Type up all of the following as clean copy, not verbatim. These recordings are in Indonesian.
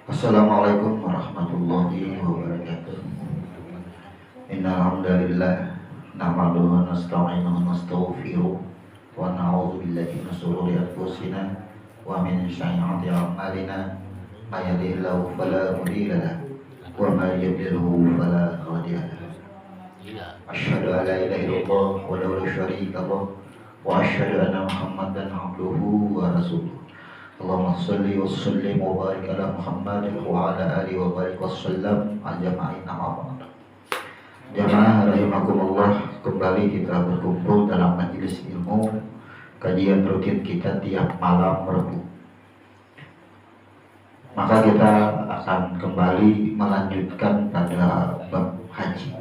Assalamualaikum warahmatullahi wabarakatuh. Innal hamdalillah nahmaduhu wa nasta'inuhu wa nastaghfiruh wa na'udzu billahi min shururi anfusina wa min sayyiati a'malina. May yahdihillahu fala mudilla lahu wa may yudlilhu fala hadiya lahu. Asyhadu an la ilaha illallah wahdahu la syarika lahu wa asyhadu anna Muhammadan abduhu wa rasuluh. Allahumma salli wa sallim wa barik ala Muhammad wa ala alihi wa barik wa sallam al-jama'in amma. Jamaah rahimakumullah, kembali kita berkumpul dalam majelis ilmu kajian rutin kita tiap malam Rabu. Maka kita akan kembali melanjutkan pada bab haji.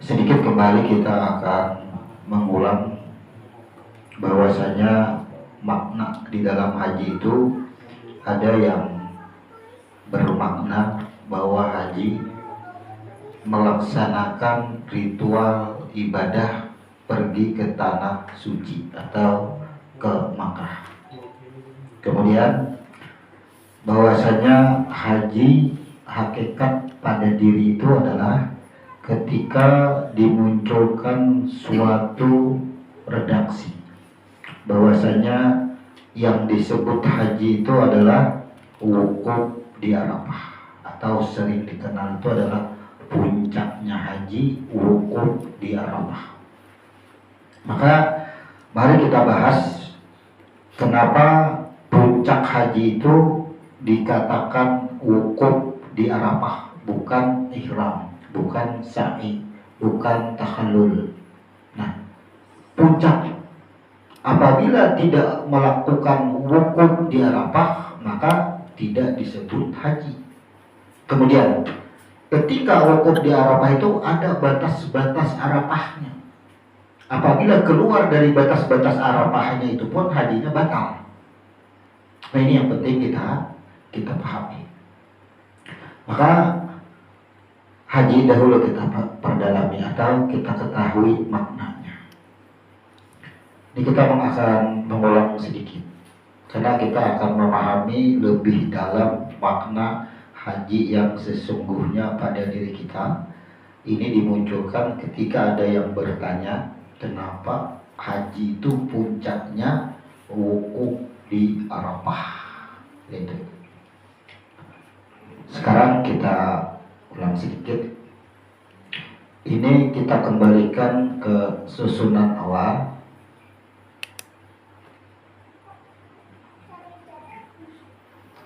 Sedikit kembali kita akan mengulang bahwasanya makna di dalam haji itu ada yang bermakna bahwa haji melaksanakan ritual ibadah pergi ke tanah suci atau ke Makkah. Kemudian bahwasanya haji hakikat pada diri itu adalah ketika dimunculkan suatu redaksi bahwasanya yang disebut haji itu adalah wukuf di Arafah, atau sering dikenal itu adalah puncaknya haji, wukuf di Arafah. Maka mari kita bahas kenapa puncak haji itu dikatakan wukuf di Arafah, bukan ihram, bukan sa'i, bukan tahallul. Nah, puncak apabila tidak melakukan wukuf di Arafah maka tidak disebut haji. Kemudian ketika wukuf di Arafah itu ada batas-batas Arafahnya. Apabila keluar dari batas-batas Arafahnya itu pun hajinya batal. Nah, ini yang penting kita pahami. Maka haji dahulu kita perdalami atau kita ketahui maknanya. Ini kita akan mengulang sedikit karena kita akan memahami lebih dalam makna haji yang sesungguhnya pada diri kita. Ini dimunculkan ketika ada yang bertanya kenapa haji itu puncaknya wukuf di Arafah. Gitu. Sekarang kita ulang sedikit. Ini kita kembalikan ke susunan awal.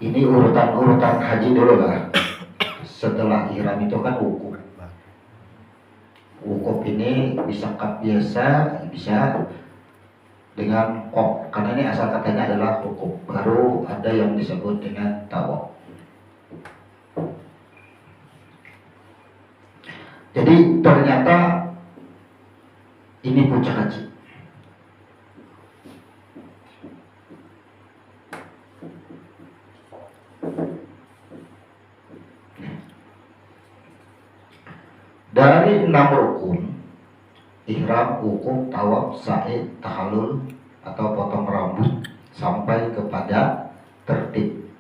Ini urutan haji dulu lah. Setelah ihram itu kan wukuf. Wukuf ini bisa kap biasa, bisa dengan qaf, karena ini asal katanya adalah wukuf. Baru ada yang disebut dengan tawaf. Jadi ternyata ini puncak haji. Dari 6 rukun, ihram, wukuf, tawaf, sa'i, tahallul atau potong rambut sampai kepada tertib.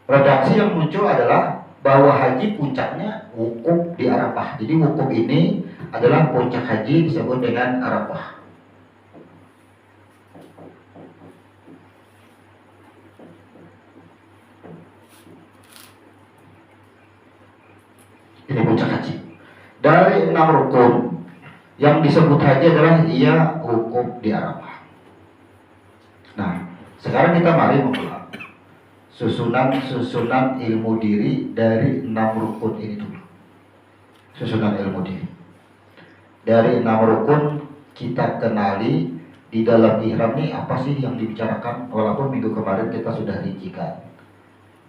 Redaksi yang muncul adalah bahwa haji puncaknya wukuf di Arafah. Jadi wukuf ini adalah puncak haji disebut dengan Arafah. Ini puncak haji. Dari 6 rukun yang disebut haji adalah ia wukuf di Arafah. Nah, sekarang kita mari mengulang susunan ilmu diri dari 6 rukun ini dulu. Susunan ilmu diri dari 6 rukun kita kenali. Di dalam ihram ini apa sih yang dibicarakan, walaupun minggu kemarin kita sudah rincikan,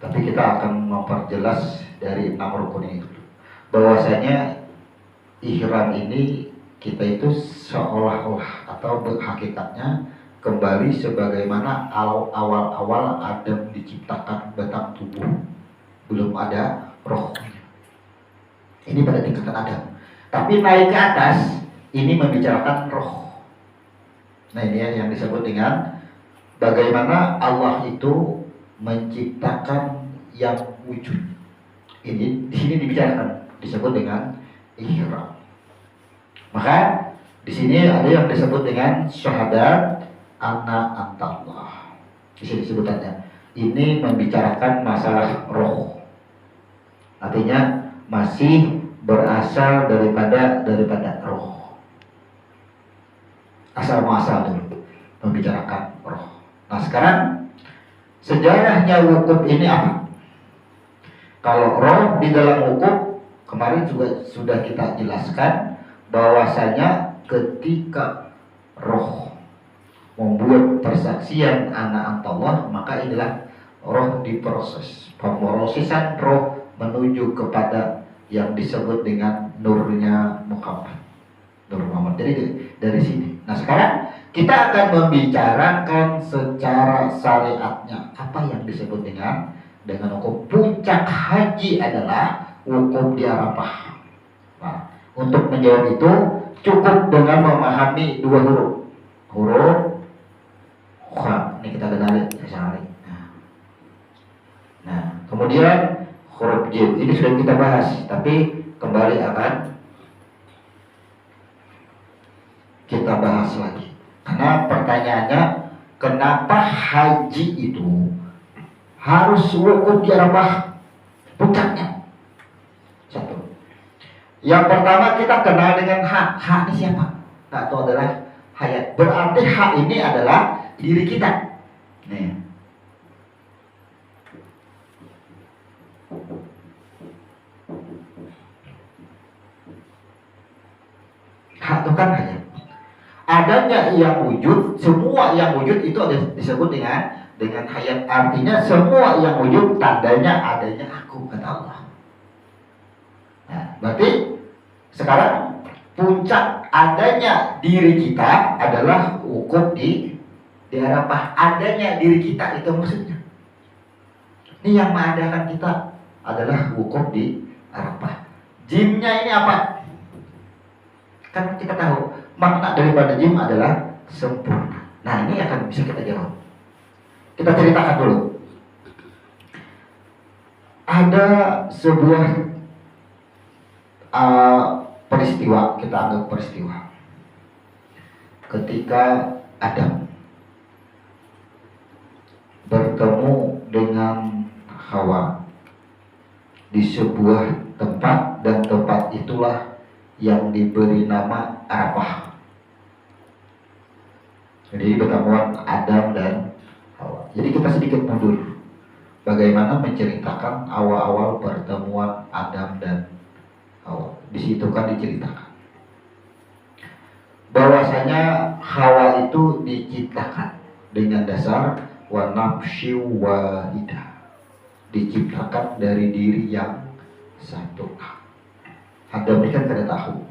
tapi kita akan memperjelas dari 6 rukun ini dulu. Bahwasanya ihram ini kita itu seolah-olah atau hakikatnya kembali sebagaimana awal-awal Adam diciptakan batang tubuh, belum ada rohnya. Ini pada tingkatan Adam. Tapi naik ke atas ini membicarakan roh. Nah, ini yang disebut dengan bagaimana Allah itu menciptakan yang wujud. Ini di sini dibicarakan, disebut dengan ihram. Maka di sini ada yang disebut dengan syahadat ana antallah. Di sini sebutannya. Ini membicarakan masalah roh. Artinya masih berasal daripada roh. Asal muasal dulu membicarakan roh. Nah sekarang sejarahnya wukuf ini apa? Kalau roh di dalam wukuf kemarin juga sudah kita jelaskan bahwasanya ketika roh membuat persaksian ana antallah, maka inilah roh diproses. Pemrosesan roh menuju kepada yang disebut dengan nurnya Muhammad. Nur Muhammad. Jadi dari sini. Nah sekarang kita akan membicarakan secara syariatnya apa yang disebut dengan wukuf. Puncak haji adalah wukuf di Arafah. Nah, untuk menjawab itu cukup dengan memahami dua huruf kha. Ini kita kenali sehari. Nah, kemudian huruf jim. Ini sudah kita bahas, tapi kembali akan kita bahas lagi. Karena pertanyaannya, kenapa haji itu harus wukuf di Arafah puncaknya? Satu. Yang pertama kita kenal dengan hak. Hak ini siapa? Hak itu adalah hayat. Berarti hak ini adalah diri kita. Nih. Hak itu kan hayat. Adanya yang wujud, semua yang wujud itu disebut dengan hayat. Artinya semua yang wujud tandanya adanya aku, kata Allah. Nah, berarti sekarang puncak adanya diri kita adalah wukuf di Arafah. Adanya diri kita itu maksudnya. Ini yang mengadakan kita adalah wukuf di Arafah. Jimnya ini apa? Kan kita tahu makna daripada jim adalah sempurna. Nah ini akan bisa kita jawab. Kita ceritakan dulu. Ada sebuah peristiwa, kita anggap peristiwa. Ketika Adam bertemu dengan Hawa di sebuah tempat, dan tempat itulah yang diberi nama Arafah. Jadi pertemuan Adam dan Hawa. Jadi kita sedikit mundur. Bagaimana menceritakan awal-awal pertemuan Adam dan Hawa. Di situ kan diceritakan bahwasanya Hawa itu diciptakan dengan dasar wa nafsi wahidah. Diciptakan dari diri yang satu. Adam ini kan kada tahu.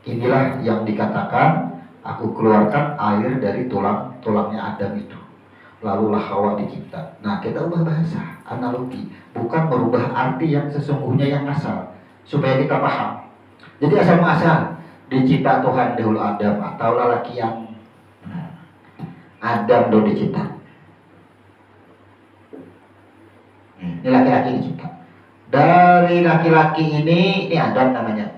Inilah yang dikatakan aku keluarkan air dari tulangnya Adam itu. Lalulah Hawa dicipta. Nah kita ubah bahasa, analogi, bukan merubah arti yang sesungguhnya yang asal, supaya kita paham. Jadi asal muasal dicipta Tuhan dahulu Adam, atau lelaki yang Adam dulu dicipta. Ini laki-laki dicipta. Dari laki-laki ini Adam namanya.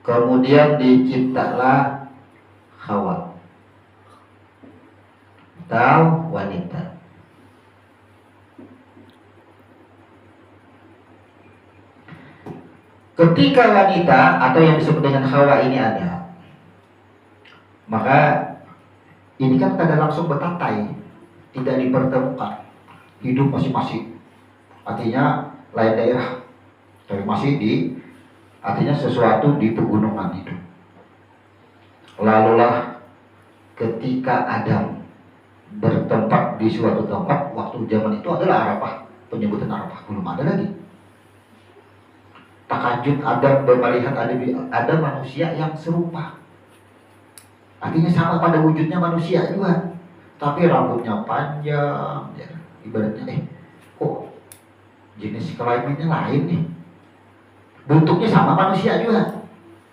Kemudian diciptalah Hawa atau wanita. Ketika wanita atau yang disebut dengan Hawa ini ada, maka ini kan tidak langsung bertatai, tidak dipertemukan, hidup masing-masing. Artinya lain daerah, tapi masih artinya sesuatu di pegunungan itu. Lalulah ketika Adam bertempat di suatu tempat, waktu zaman itu adalah Arafah, penyebutan Arafah belum ada lagi. Takajud Adam melihat ada manusia yang serupa. Artinya sama pada wujudnya manusia juga, tapi rambutnya panjang, ya. Ibaratnya kok jenis kelaminnya lain nih. Bentuknya sama manusia juga,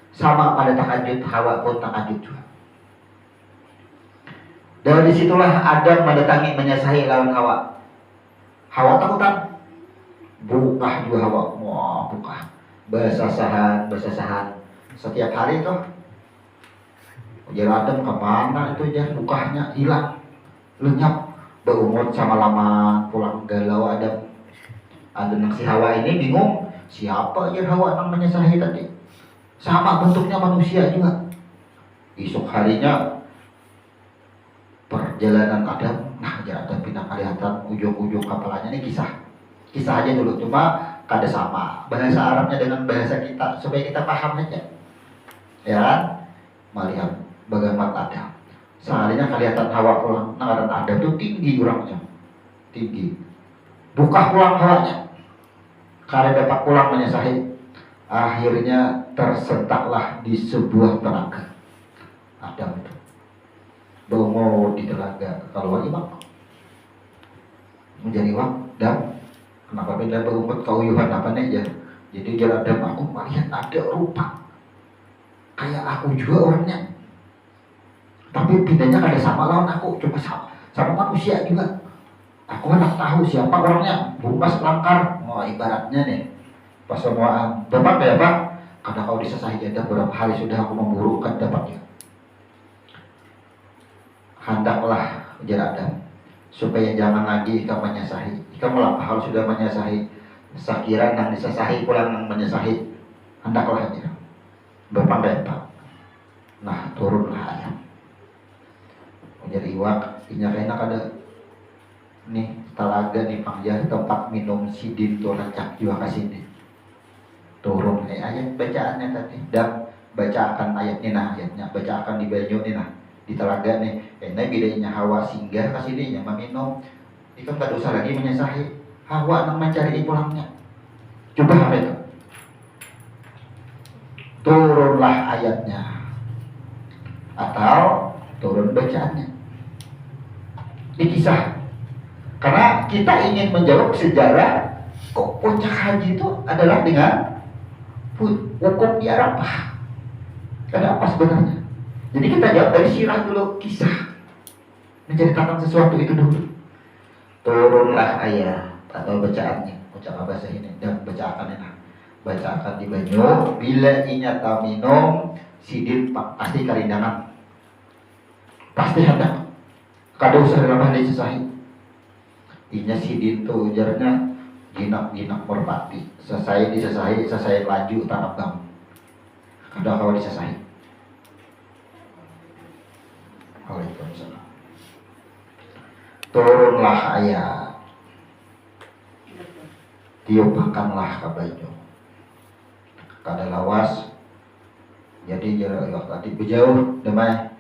sama pada takajud Hawa pun takajud juga. Dari situlah Adam mendatangi menyasahi lawan Hawa. Hawa takutan, bukah juga Hawa, wah bukah, basasahan. Setiap hari itu, ujar Adam kemana itu aja, bukahnya hilang, lenyap, berumur sama lama pulang galau Adam. Adam si Hawa ini bingung, siapa aja Hawa yang menyasahi tadi, sama bentuknya manusia juga. Esok harinya perjalanan Adam, nah ya Adam pindah kelihatan ujung-ujung kepalanya. Ini kisah aja dulu, cuma kada sama bahasa Arabnya dengan bahasa kita supaya kita paham aja, ya kan? Melihat bagaimana Adam, seharinya kelihatan Hawa pulang, nah Adam itu tinggi orangnya, tinggi, buka pulang Hawanya, karena dapat pulang menyasahi. Akhirnya tersentaklah di sebuah telaga. Adam itu bongol di telaga, kalau imam menjadi dan kenapa beda berumput kauyuhan apa nih ya. Jadi dia Adam, aku melihat ada rupa kayak aku juga orangnya, tapi bedanya kada sama lawan aku, cuma sama manusia juga. Aku enak tahu siapa orangnya, bungkas langkar, ibaratnya nih pas semua dapat ya Pak, karena kau disesahi janda berapa hari sudah aku memburu kan dapatnya. Hendaklah ujar Adam, supaya jangan lagi kamu menyasahi. Kamu hal sudah menyasahi, sekira nang disesahi pulang nang menyasahi, hendaklah aja berpandai Pak. Nah turunlah ayam, ujar iwak, inyaknya ada nih talaga nih pangjah tempat minum sidin tuh rancak juga kasih nih. Turun ayat bacaannya tadi, dan bacakan ayatnya, nah ayatnya bacakan di banyu nih, nah di telaga nih. Ini bedanya Hawa singgah ke sini yang meminum. Itu kan dosa lagi menyasahi. Hawa nang mencari pulangnya. Coba apa itu? Turunlah ayatnya atau turun bacaannya. Ini kisah. Karena kita ingin menjawab sejarah kok puncak haji itu adalah dengan hukum di Arafah. Ada apa sebenarnya? Jadi kita jawab dari sirah dulu, kisah menceritakan sesuatu itu dulu. Turunlah ayat atau bacaannya, ucapan bahasa ini dan bacakan ini. Bacakan di banyu, bila inyata minum sidin pasti karindangan, pasti ada. Kada usah lama disesahi. Inya sidin tuh ujarnya jinak merpati. Selesai laju tanam kamu. Kada kau disesahi. Waalaikumsalam. Turunlah ayat, tiupakanlah ke baju, kada lawas. Jadi jarak tadi berjauh demai,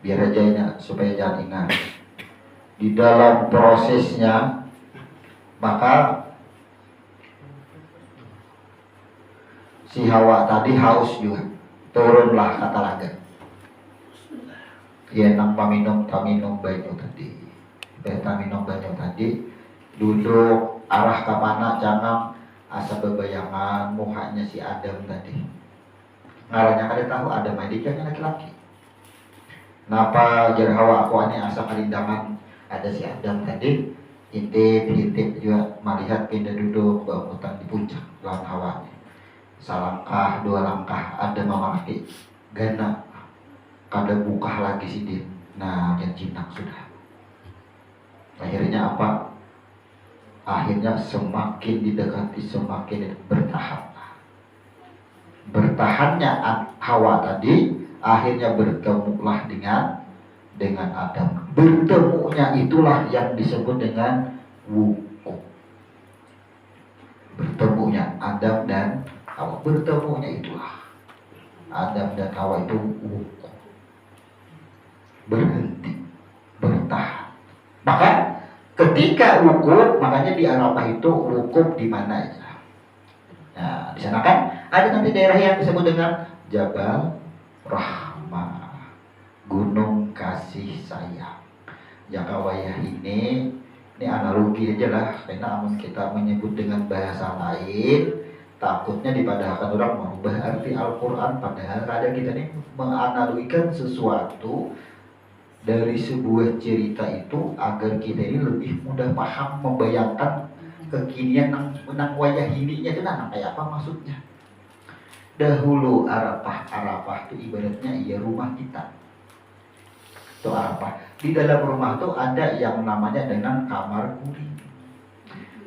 biar aja supaya jangan ingat. Di dalam prosesnya maka si Hawa tadi haus juga, turunlah kata laga. Ya nang paminum banyu tadi, minum banyu tadi, duduk arah ke mana jangan asa bebayangan muhanya si Adam tadi. Ngaranya kada tahu Adam ini kan laki-laki. Napa jar Hawa aku ini asa kalindangan ada si Adam tadi, intip juga melihat pindah duduk bangunan di puncak lawan Hawa. Salangkah dua langkah ada mengerti gana kada buka lagi si dia. Nah yang jinak sudah. Akhirnya apa? Akhirnya semakin didekati semakin bertahap. Bertahannya Hawa tadi akhirnya bertemulah dengan Adam. Bertemunya itulah yang disebut dengan wukuf. Bertemunya Adam dan Hawa, bertemunya itulah Adam dan Hawa itu wukuf. Berhenti, bertahan. Maka ketika wukuf, makanya di Arafah itu wukuf di mana aja. Nah, di sana kan ada nanti daerah yang disebut dengan Jabal Rahmah, gunung kasih sayang. Jaka wayah ini analogi aja lah, karena amun kita menyebut dengan bahasa lain takutnya dipadahkan orang mengubah arti Al-Quran, padahal kadang kita ini menganalogikan sesuatu dari sebuah cerita itu agar kita ini lebih mudah paham, membayangkan kekinian nang wayah hininya itu nang kayak apa maksudnya. Dahulu Arafah itu ibaratnya iya rumah kita. Itu Arafah. Di dalam rumah itu ada yang namanya dengan kamar guring.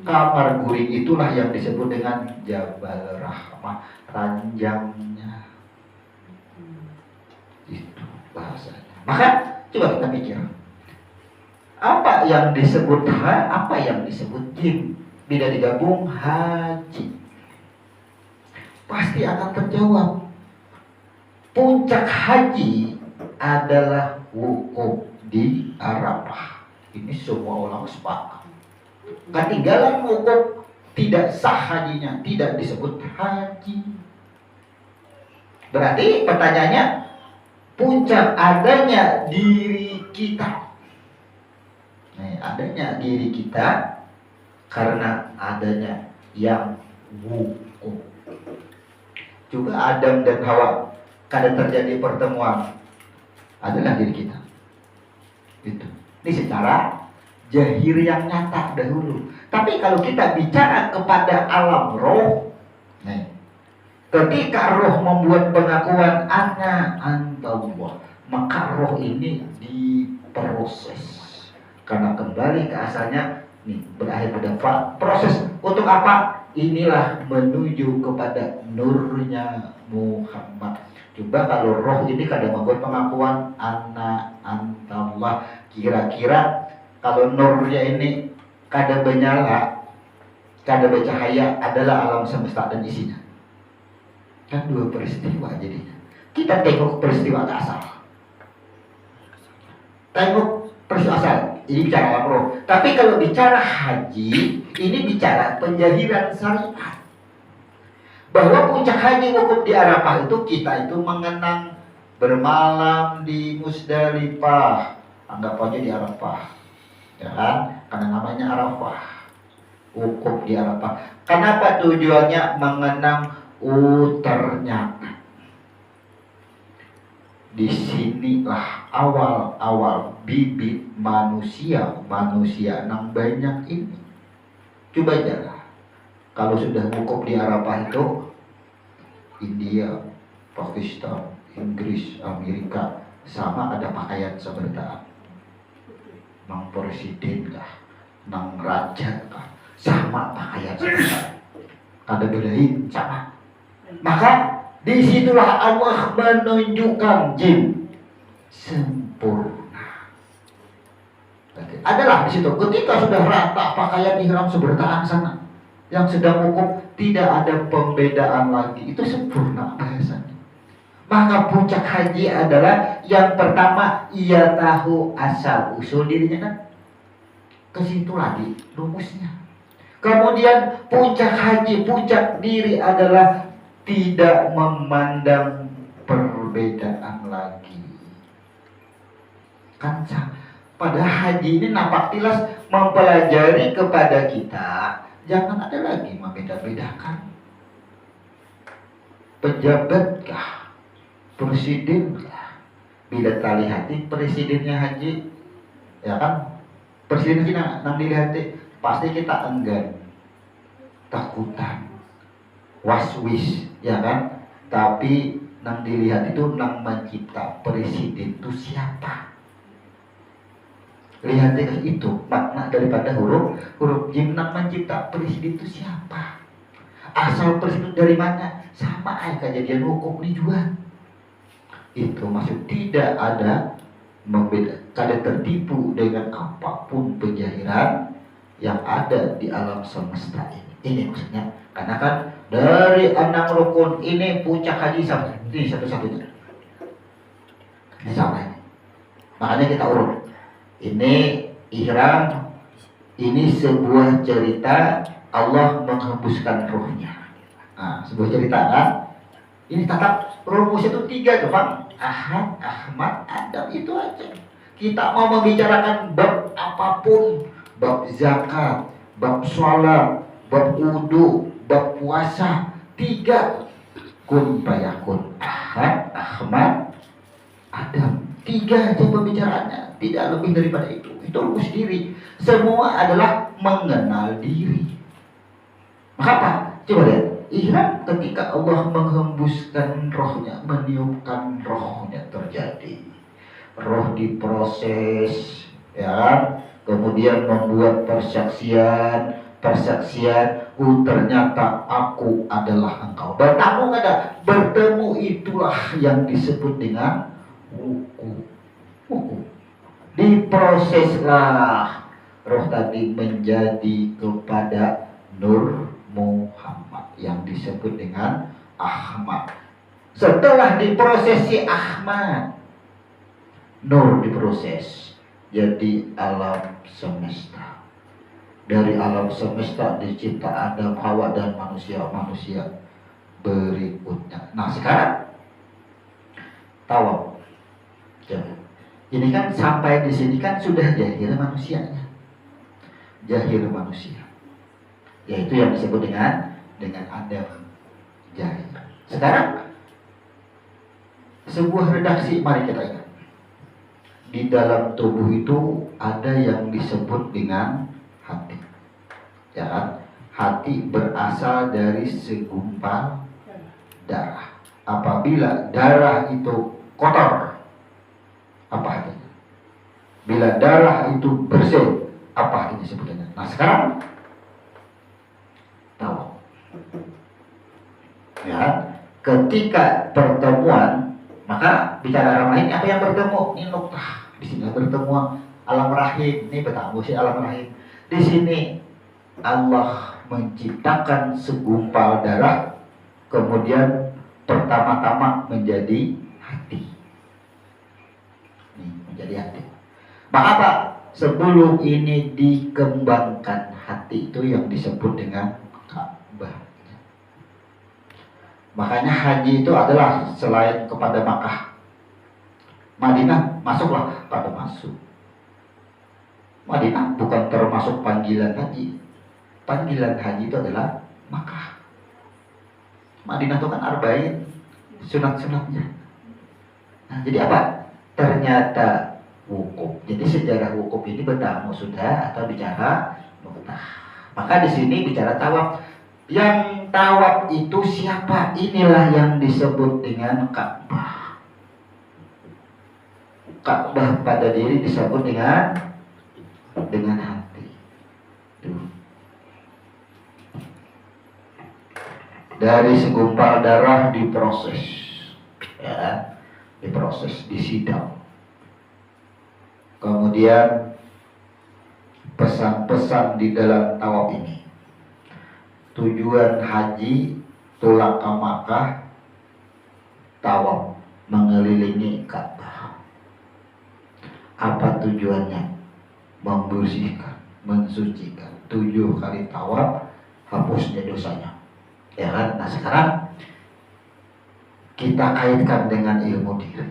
Kamar guring itulah yang disebut dengan Jabal Rahmah, ranjangnya. Itu bahasanya. Maka coba kita pikir, apa yang disebut apa yang disebut jim bila digabung haji, pasti akan terjawab. Puncak haji adalah wukuf di Arafah. Ini semua ulama sepakat. Ketinggalan wukuf tidak sah hajinya, tidak disebut haji. Berarti pertanyaannya, puncak adanya diri kita. Nah, adanya diri kita karena adanya yang wukuf. Juga Adam dan Hawa kada terjadi pertemuan adalah diri kita. Itu. Ini secara zahir yang nyata dahulu. Tapi kalau kita bicara kepada alam roh, nih, ketika roh membuat pengakuan ana antallah, maka roh ini diproses. Karena kembali ke asalnya, nih berakhir pada proses untuk apa? Inilah menuju kepada nurnya Muhammad. Coba kalau roh ini kadang membuat pengakuan ana antallah, kira-kira kalau nurnya ini kada menyala, kada bercahaya adalah alam semesta dan isinya. Kan dua peristiwa jadinya. Kita tengok peristiwa asal. Tengok peristiwa asal. Ini bicara alam roh. Tapi kalau bicara haji, ini bicara penjahiran syariat. Bahwa puncak haji wukuf di Arafah itu kita itu mengenang bermalam di Musdalifah. Anggap aja di Arafah. Ya kan? Karena namanya Arafah. Wukuf di Arafah. Kenapa tujuannya mengenang? Ternyata di sinilah awal bibit manusia nang banyak ini. Coba aja kalau sudah wukuf di Arafah itu, India, Pakistan, Inggris, Amerika sama ada pakaian sebertaan. Nang presiden kah, nang raja kah, sama pakaian sebertaan. Ada bedain sama. Maka disitulah Allah menunjukkan jin sempurna. Adalah di situ ketika sudah rata pakaian ihram sebertaan sana, yang sedang wukuf tidak ada pembedaan lagi, itu sempurna bahasanya. Maka puncak haji adalah yang pertama ia tahu asal usul dirinya kan. Ke situ lagi rumusnya. Kemudian puncak haji, puncak diri adalah tidak memandang perbedaan lagi. Kan pada haji ini nampak jelas mempelajari kepada kita, jangan ada lagi membeda-bedakan. Pejabatkah, presidenkah? Bila tak lihati presidennya haji, ya kan? Presiden kita nang dilihat pasti kita enggan, takutan, waswis, ya kan? Tapi nang dilihat itu nang mencipta presiden itu siapa? Lihat itu makna daripada huruf jim, nang mencipta presiden itu siapa? Asal presiden dari mana? Sama aja kejadian hukum ini juga. Itu maksud tidak ada membeda, kada tertipu dengan apapun penjahiran yang ada di alam semesta ini. Ini maksudnya. Karena kan dari 6 rukun ini puncak haji ini satu-satunya. Ini sama ini. Makanya kita urut. Ini ihram, ini sebuah cerita Allah menghembuskan ruhnya. Nah, sebuah cerita kan. Ini tetap rumus itu 3 tuh Bang. Ahad, Ahmad, Adam, itu aja. Kita mau membicarakan bab apapun, bab zakat, bab sholat, bab wudu, bab puasa, 3 kun fayakun. Ahad, Ahmad, Adam. 3 aja pembicaraannya, tidak lebih daripada itu. Itu rumus diri. Semua adalah mengenal diri. Maka apa? Coba lihat. Ihram ketika Allah menghembuskan rohnya, meniupkan rohnya terjadi. Roh diproses, ya, kemudian membuat persaksian, ternyata aku adalah engkau. Bertemu ada, bertemu itulah yang disebut dengan wuku. Diproseslah roh tadi menjadi kepada Nur Muhammad yang disebut dengan Ahmad. Setelah diprosesi Ahmad, Nur diproses jadi alam semesta. Dari alam semesta dicipta Adam, Hawa dan manusia berikutnya. Nah sekarang tawaf. Ini kan sampai di sini kan sudah jahil manusianya. Jahil manusia. Yaitu yang disebut dengan Adam jahil. Sekarang sebuah redaksi, mari kita ingat. Di dalam tubuh itu ada yang disebut dengan hati. Ya kan? Hati berasal dari segumpal darah. Apabila darah itu kotor, apa artinya? Bila darah itu bersih, apa artinya sebutannya? Nah sekarang tahu. Ya, ketika pertemuan, maka bicara orang lain apa yang bertemu? Ini nuktah. Di sini bertemu alam rahim. Ini bertemu si alam rahim. Di sini Allah menciptakan segumpal darah, kemudian pertama-tama menjadi hati. Ini menjadi hati. Maka apa? Sebelum ini dikembangkan hati itu yang disebut dengan Ka'bah. Makanya haji itu adalah selain kepada Makkah, Madinah masuklah pada masuk. Madinah bukan termasuk panggilan haji. Panggilan haji itu adalah Makkah. Madinah itu kan arba'in, sunat-sunatnya. Nah, jadi apa? Ternyata wukuf. Jadi sejarah wukuf ini bertamu sudah atau bicara nuktah. Maka di sini bicara tawaf. Yang tawaf itu siapa? Inilah yang disebut dengan Ka'bah. Ka'bah pada diri disebut dengan hati. Tuh. Dari segumpal darah diproses, ya, diproses, disidang. Kemudian pesan-pesan di dalam tawaf ini. Tujuan haji, tulang ke Makkah, tawaf mengelilingi Ka'bah. Apa tujuannya? Membersihkan, mensucikan. 7 kali tawaf, hapusnya dosanya. Ya kan? Nah sekarang kita kaitkan dengan ilmu diri.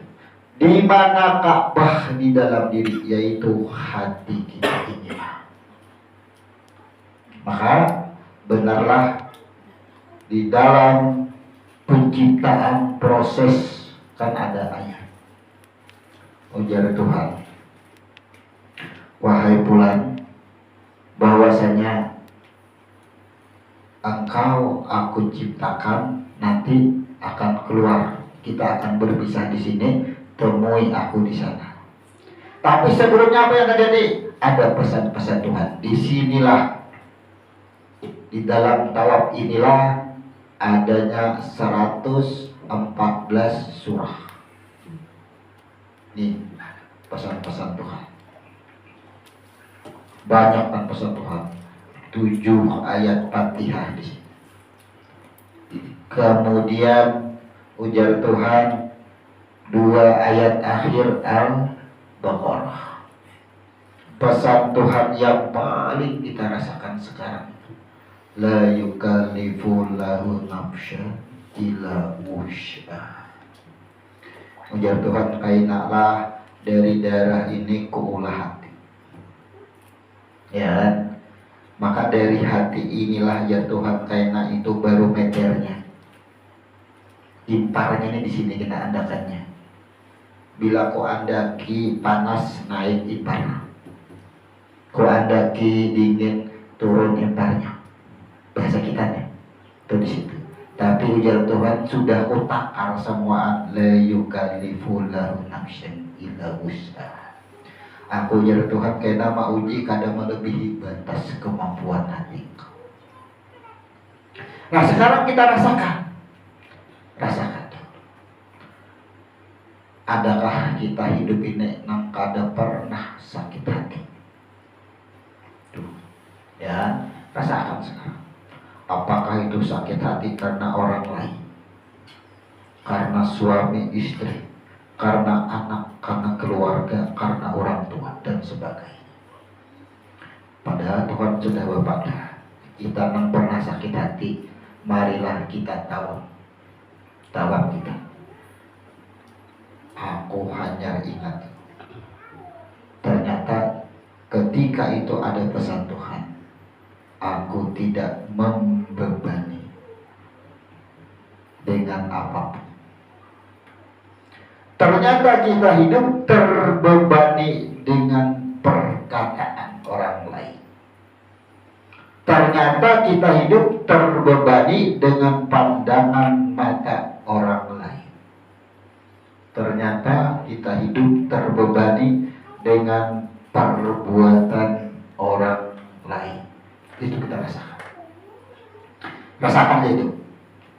Di mana Ka'bah di dalam diri, yaitu hati kita inilah. Maka benarlah di dalam penciptaan proses kan ada ayat. Ujar Tuhan, wahai bulan, bahwasanya engkau aku ciptakan, nanti akan keluar, kita akan berpisah di sini, temui aku di sana. Tapi sebelumnya apa yang terjadi? Ada pesan-pesan Tuhan. Disinilah, di dalam tawaf inilah adanya 114 surah. Ini pesan-pesan Tuhan. Banyak kan pesan Tuhan. 7 ayat Fatihah di sini. Kemudian ujar Tuhan 2 ayat akhir Al-Baqarah. Pesan Tuhan yang paling kita rasakan sekarang, la yukallifullahu nafsan illa wus'aha. Ujar Tuhan, kainaklah dari darah ini kuulah hati. Ya kan? Maka dari hati inilah ya Tuhan, kaina itu barometernya. Imparnya ini di sini kita andakannya. Bila ku andaki panas naik ipar, ku andaki dingin turun imparnya. Bahasa kita nih, itu di situ. Tapi ujar Tuhan sudah ku takar semua, la yukallifu lahu nafsan illa wus'aha. Aku ujar Tuhan kena uji kadang melebihi batas kemampuan hati. Nah sekarang kita rasakan. Adakah kita hidup ini nang kada pernah sakit hati? Tuh, ya, rasakan sekarang. Apakah itu sakit hati karena orang lain? Karena suami istri, karena anak, karena keluarga, karena orang tua dan sebagainya. Padahal Tuhan sudah berkata, kita nang pernah sakit hati, marilah kita tawab kita. Aku hanya ingat, ternyata ketika itu ada pesan Tuhan, aku tidak membebani dengan apapun. Ternyata kita hidup terbebani dengan perkataan orang lain. Ternyata kita hidup terbebani dengan pandangan mata orang lain. Ternyata kita hidup terbebani dengan perbuatan orang lain. Itu kita rasakan. Rasakan itu.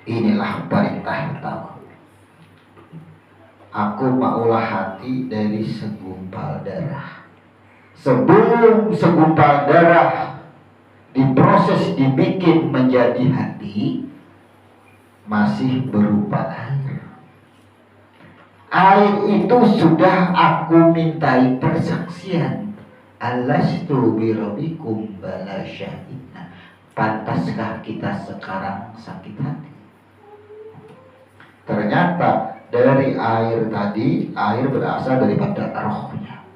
Inilah perintah pertama. Aku maulah hati dari segumpal darah. Sebelum segumpal darah diproses dibikin menjadi hati, masih berupa air. Air itu sudah aku mintai persaksian. Alastu birabbikum bala syahidna. Pantaskah kita sekarang sakit hati? Ternyata dari air tadi, air berasal daripada rohnya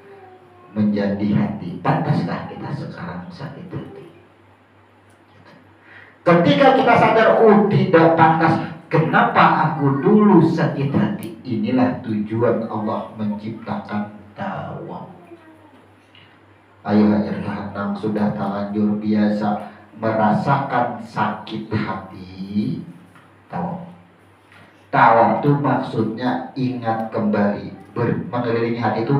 menjadi hati. Pantaskah kita sekarang sakit hati? Ketika kita sadar, oh tidak pantas, kenapa aku dulu sakit hati? Inilah tujuan Allah menciptakan tawab. Ayo yang sudah terlanjur biasa merasakan sakit hati, tawab. Tawab itu maksudnya ingat kembali. Mengelilingi hati itu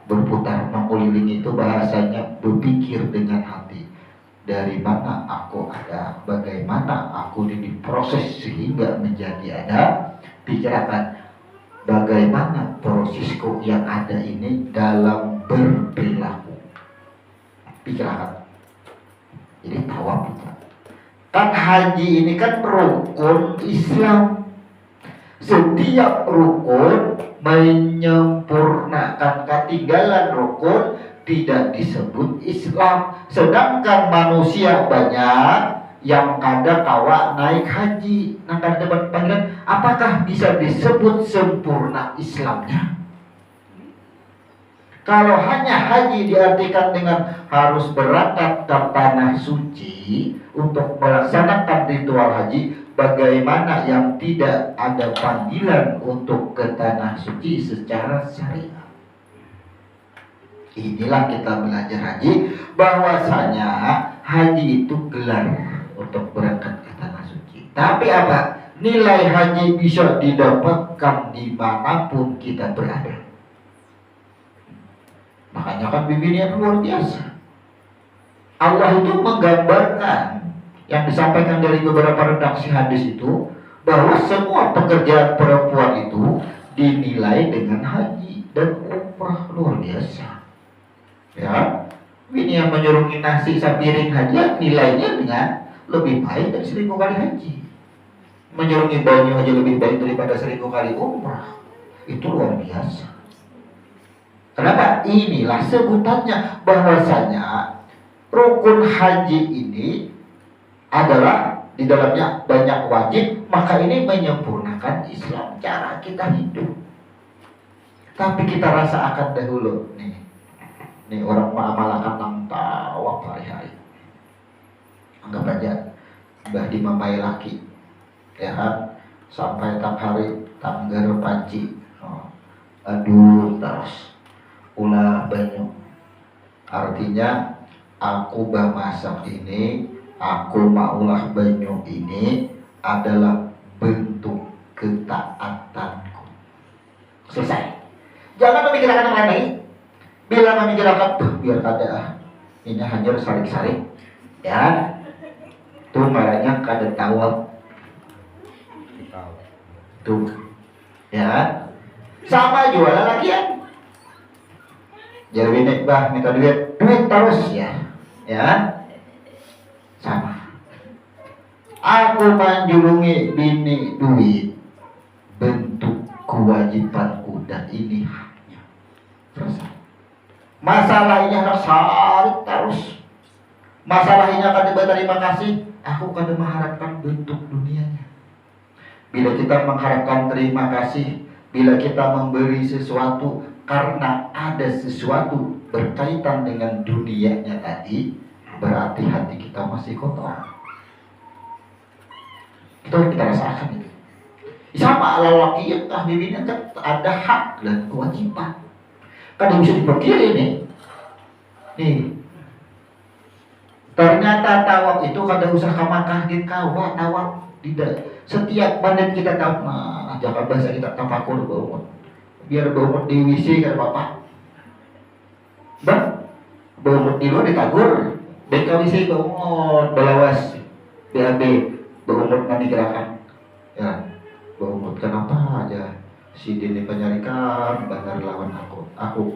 berputar, mengelilingi itu bahasanya berpikir dengan hati. Dari mana aku ada, bagaimana aku diproses sehingga menjadi ada. Pikirkan bagaimana prosesku yang ada ini dalam berperilaku. Pikirkan. Jadi tawab itu. Kan haji ini kan rukun Islam. Setiap rukun menyempurnakan ketinggalan rukun tidak disebut Islam. Sedangkan manusia banyak yang kada kawa naik haji, nah kada dapat panggilan, apakah bisa disebut sempurna Islamnya? Kalau hanya haji diartikan dengan harus berangkat ke tanah suci untuk melaksanakan ritual haji, bagaimana yang tidak ada panggilan untuk ke tanah suci secara syariat? Inilah kita belajar haji, bahwasanya haji itu gelar untuk berangkat ke tanah suci. Tapi apa? Nilai haji bisa didapatkan dimanapun kita berada. Makanya kan bimbingan luar biasa. Allah itu menggambarkan yang disampaikan dari beberapa redaksi hadis itu, bahwa semua pekerjaan perempuan itu dinilai dengan haji dan umrah. Luar biasa. Ya, ini yang menyurungi nasi sapiring haji nilainya dengan lebih baik dari 1000 kali haji. Menyurungi banyu aja lebih baik daripada 1000 kali umrah. Itu luar biasa. Kenapa? Inilah sebutannya, bahwasanya rukun haji ini adalah di dalamnya banyak wajib, maka ini menyempurnakan Islam, cara kita hidup. Tapi kita rasa akan dahulu nih orang mengamalkan nang tawaf hari-hari. Anggap aja Mbah di mamai laki, ya kan, sampai tak hari tanggar panci, aduh terus ulah banyak. Artinya aku masak ini, aku maulah banyu ini adalah bentuk ketaatanku. Selesai. Jangan memikirkan yang lain lagi. Bila memikirkan biar kada ini hanya sarik-sarik, ya tuh marahnya kada tawab tuh, ya sama jualan lagi ya. Jadi nek bah minta duit terus ya, sama. Aku menjulungi bini duit bentuk kewajibanku dan ini haknya. Selesai. Masalahnya anak sarik terus. Masalahnya kada berterima kasih. Aku kada mengharapkan bentuk dunianya. Bila kita mengharapkan terima kasih, bila kita memberi sesuatu karena ada sesuatu berkaitan dengan dunianya tadi, berarti hati kita masih kotor. Itu yang kita rasakan itu. Sama lelaki yang bibirnya ada hak dan kewajiban. Kan bisa dipikir ini. Nih. Ternyata tawab itu kada usah kamakah di kawa tawab tidak. Setiap menit kita tahu, nah, jangan bahasa kita tafakur bangun. Biar bangun di WC kan bapak. Bang, bangun di luar ditagur. BKWC bangun belawas BAB bangun nanti gerakan. Ya, bangun kenapa aja? Si Dini penyarikan bandar lawan aku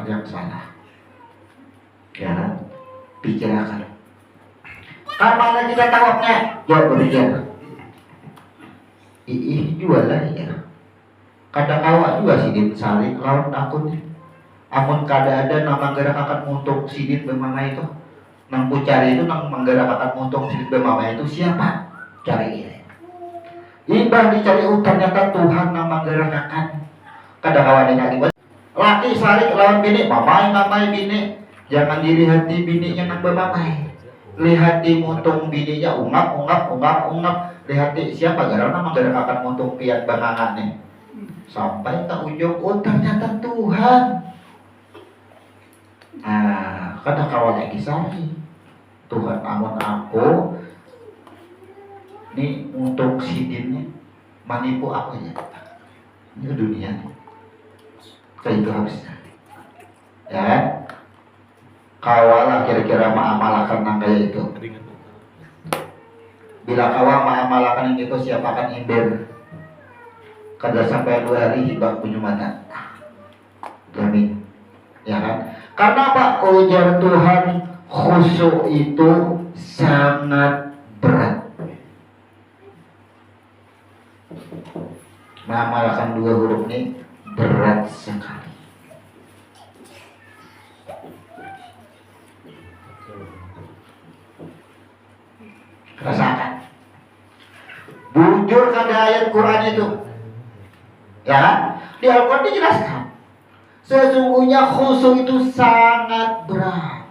yang salah. Ya, pikirkan. Kapan kita tawabnya? Jawab berpikir. Jualan ya. Kadang kawa juga sidin saling lawan akunnya. Amun kada ada nama gerakan muntung sidin bemama itu. Nang ku cari itu nang menggerakkan muntung sidin bemama itu siapa? Cari ya. Ibah dicari ternyata Tuhan nama gerakan. Kadang kawan yang akibat. Laki saling lawan bini, mamai bini. Jangan dilihat di bininya nang bemamai. Lihat di muntung bininya ungap. Lihat di siapa karena menggerakkan muntung piat bangangannya. Sampai tak ujung, oh ternyata Tuhan. Nah, kadang kawan lagi sari. Tuhan amun aku ini untuk sidinnya manipu aku aja. Ini dunia. Kayak itu harusnya. Ya. Kawalah kira-kira ma'amalakan nang kayak itu. Bila kawal ma'amalakan yang itu siapakan imber. Kada sampai 2 hari hibak punya mata. Jamin. Ya kan? Karena apa? Ujar Tuhan khusyuk itu sangat berat. Mengamalkan 2 huruf ini berat sekali. Rasakan. Bujur kada ayat Quran itu. Ya, di Al-Quran dijelaskan. Sesungguhnya khusyuk itu sangat berat,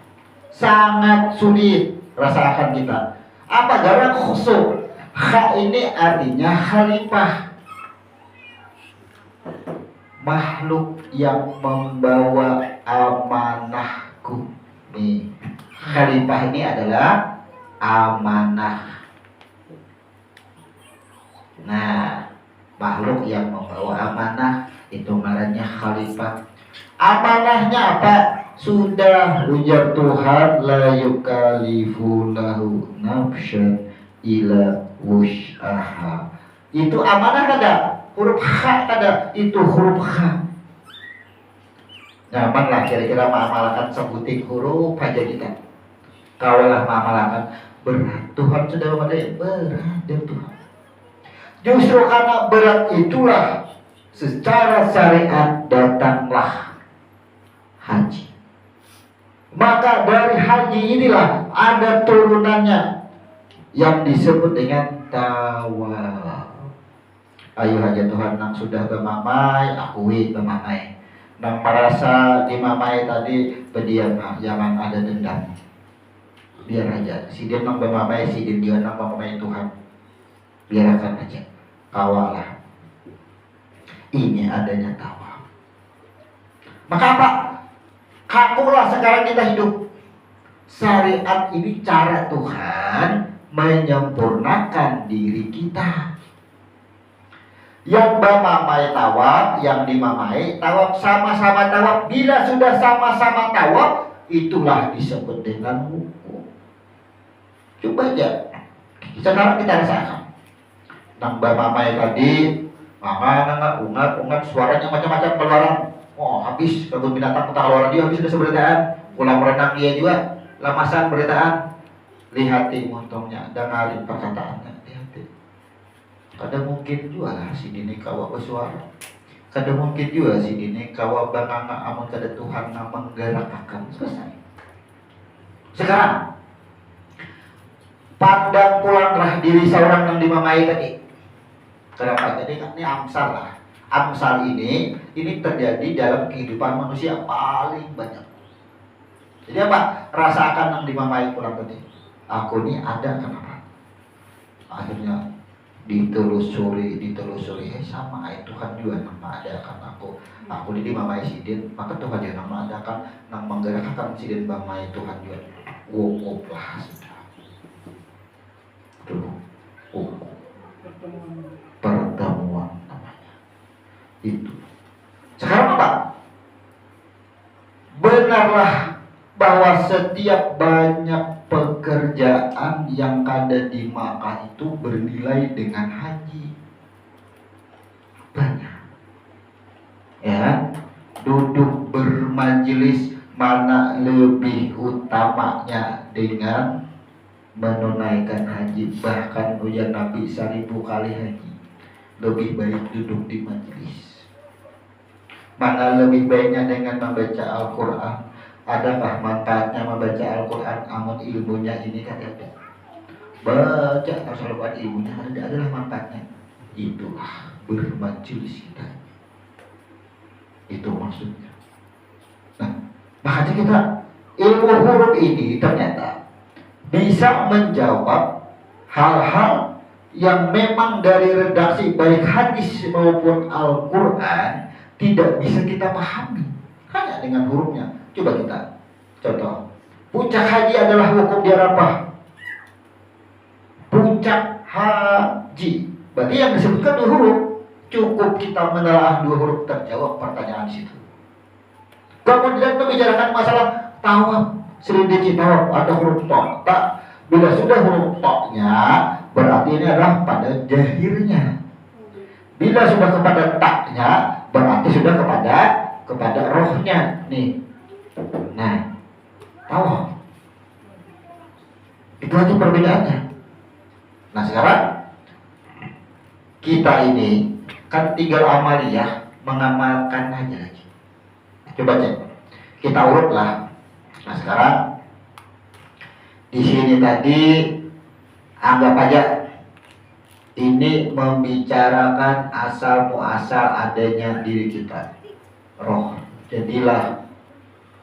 sangat sulit. Rasakan kita. Apa gara khusyuk? Kha ini artinya khalifah, makhluk yang membawa amanahku. Nih, khalifah ini adalah amanah. Nah, makhluk yang membawa amanah itu namanya khalifah. Amanahnya apa? Sudah ujar Tuhan la yukallifu lahu nafsan ila wus'aha. Itu amanah kada? Huruf kha kada? Itu huruf kha. Nyaman lah kira-kira mengamalkan sebutik huruf aja kita. Kawalah mengamalkan berat. Tuhan sudah memadai berat dari Tuhan. Justru karena berat itulah secara syariat datanglah haji. Maka dari haji inilah ada turunannya yang disebut dengan tawaf. Ayo aja Tuhan nang sudah bermamai, akui bermamai. Nang merasa dimamai tadi berdiam, jangan ada dendam. Biar aja. Si dia nang bermamai, si dia nang bermamai Tuhan. Biarkan aja. Kawalah. Ini adanya tawaf. Maka apa? Kakulah sekarang kita hidup. Syariat ini cara Tuhan menyempurnakan diri kita. Yang bamamai tawaf, yang dimamai tawaf, sama-sama tawaf. Bila sudah sama-sama tawaf, itulah disebut dengan hukum. Coba aja. Sekarang kita rasakan. Nang bamamai tadi, mama ungat suaranya macam-macam keluaran. Oh, habis kebun binatang kita keluaran dia habis sudah seberitaan. Pulang berenang dia juga, lamasan beritaan. Lihati montongnya, dengarin perkataannya. Kada mungkin juga lah si dini kawa bersuara. Kada mungkin juga si dini kawa banganga amun kada Tuhan na menggerakkan. Selesai. Sekarang pandang pulanglah diri seorang yang dimamai tadi. Kenapa? Jadi ini amsal lah. Amsal ini terjadi dalam kehidupan manusia paling banyak. Jadi apa? Rasakan yang dimamai pulang tadi. Aku ini ada kenapa? Akhirnya ditelusuri sama Tuhan juga nama adakan aku ini mamai sidin, maka Tuhan juga nama adakan nang menggerakkan sidin mamai Tuhan juga wukuf lah sudah tuh pertemuan namanya itu. Sekarang apa? Benarlah bahwa setiap banyak pekerjaan yang ada di Makkah itu bernilai dengan haji. Banyak. Ya, duduk bermajelis mana lebih utamanya dengan menunaikan haji. Bahkan ujar Nabi 1000 kali haji. Lebih baik duduk di majelis. Mana lebih baiknya dengan membaca Al-Quran. Adakah manfaatnya membaca Al-Quran amun ilmunya ini kan ada? Baca Al-Quran ilmunya adalah manfaatnya. Itulah bermajelis kita. Itu maksudnya. Nah, makanya kita ilmu huruf ini ternyata bisa menjawab hal-hal yang memang dari redaksi baik hadis maupun Al-Quran tidak bisa kita pahami hanya dengan hurufnya. Coba kita contoh. Puncak haji adalah hukum di Arafah. Puncak haji. Berarti yang disebutkan 2 huruf. Cukup kita menelaah 2 huruf terjawab pertanyaan di situ. Kemudian membicarakan masalah tawaf. Selidiki tawaf ada huruf to. Tak. Bila sudah huruf to-nya, berarti ini adalah pada jahirnya. Bila sudah kepada taknya, berarti sudah kepada rohnya. Nih. Nah, tawaf. Itu aja perbedaannya. Nah, sekarang kita ini kan tinggal amaliyah, mengamalkan aja lagi. Coba cek. Kita urutlah. Nah, sekarang di sini tadi anggap aja ini membicarakan asal muasal adanya diri kita. Roh. Jadilah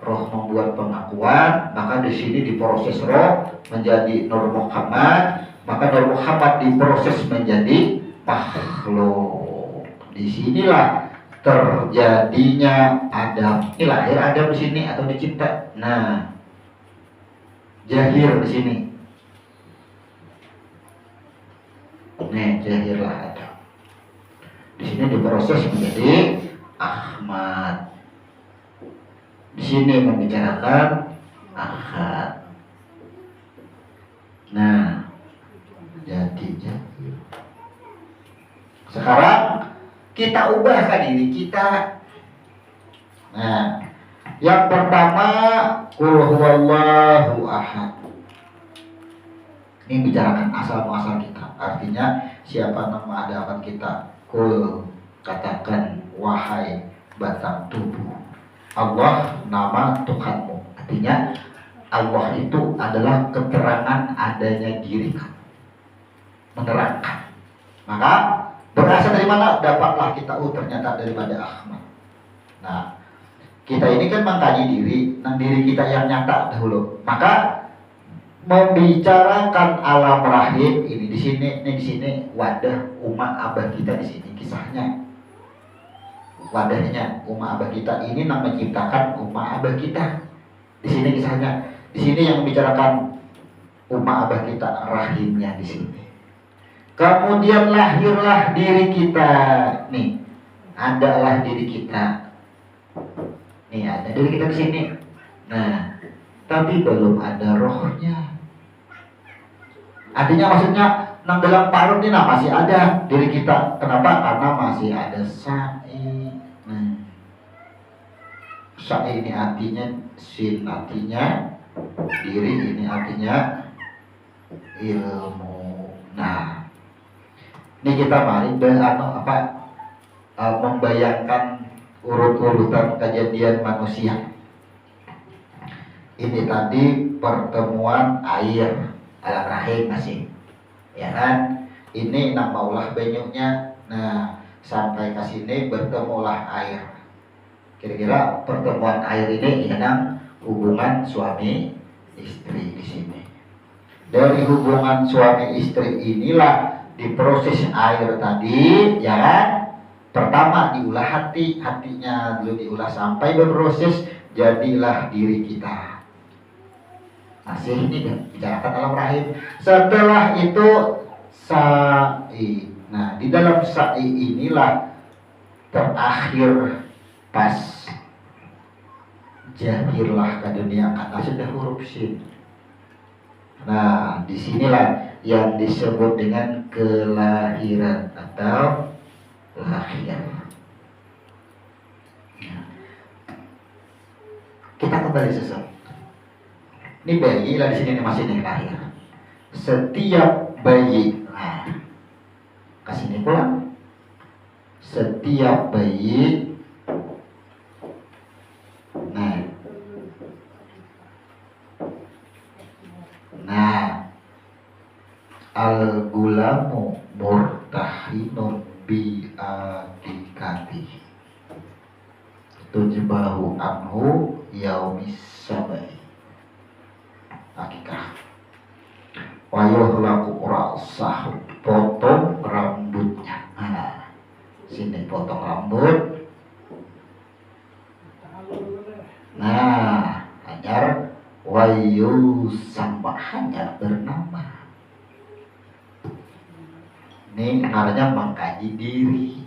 roh membuat pengakuan, maka di sini diproses roh menjadi Nur Muhammad, maka Nur Muhammad diproses menjadi makhluk. Disinilah terjadinya Adam. Ini lahir Adam di sini atau dicipta. Nah, jahir di sini. Nih, jahirlah Adam. Di sini diproses menjadi Ahmad. Di sini membicarakan Ahad. Nah, jadi. Sekarang kita ubahkan diri kita. Nah, yang pertama Qul huwallahu ahad. Ini bicarakan asal muasal kita. Artinya siapa nama adakan kita. Qul, katakan wahai batang tubuh. Allah nama Tuhanmu. Artinya Allah itu adalah keterangan adanya diri kamu. Menerangkan. Maka berasal dari mana? Dapatlah kita ternyata daripada Ahmad. Nah, kita ini kan mengkaji diri, nah diri kita yang nyata dahulu. Maka membicarakan alam rahim ini di sini wadah umat abah kita di sini kisahnya. wadahnya umma abah kita ini yang menciptakan umma abah kita. Di sini kisahnya, di sini yang membicarakan umma abah kita, rahimnya di sini. Kemudian lahirlah diri kita, nih, adalah diri kita, nih ada diri kita di sini. Nah, tapi belum ada rohnya. Artinya maksudnya nang dalam parut ini nah, masih ada diri kita. Kenapa? Karena masih ada sa'i. Nah, sa'i ini artinya sin, artinya diri, ini artinya ilmu. Nah, ini kita mari membayangkan urut-urutan kejadian manusia. Ini tadi pertemuan air alam rahim masih, ya kan? Ini nama ulah banyaknya. Nah, sampai ke sini bertemulah air. Kira-kira pertemuan air ini yang hubungan suami istri di sini. Dari hubungan suami istri inilah diproses air tadi, ya kan? Pertama diulah hatinya dulu diulah sampai berproses jadilah diri kita. Masih ini bicarakan alam rahim. Setelah itu sa'i. Nah, di dalam sa'i inilah terakhir pas jahirlah ke dunia karena sudah huruf sin. Nah, disinilah yang disebut dengan kelahiran atau lahir. Kita kembali sesuatu. Ini bayi lah di sini masih nih lahir. Setiap bayi, nah, kasih pulang. Setiap bayi, nah, al-gulamu murtahinun bi akikati tujbahu anhu yaumis sabai. Akikah wayuh laku ra'sahu, potong rambutnya. Nah, sini potong rambut. Nah, hanyar wayu sambah, hanyar bernama. Ini artinya mengkaji diri.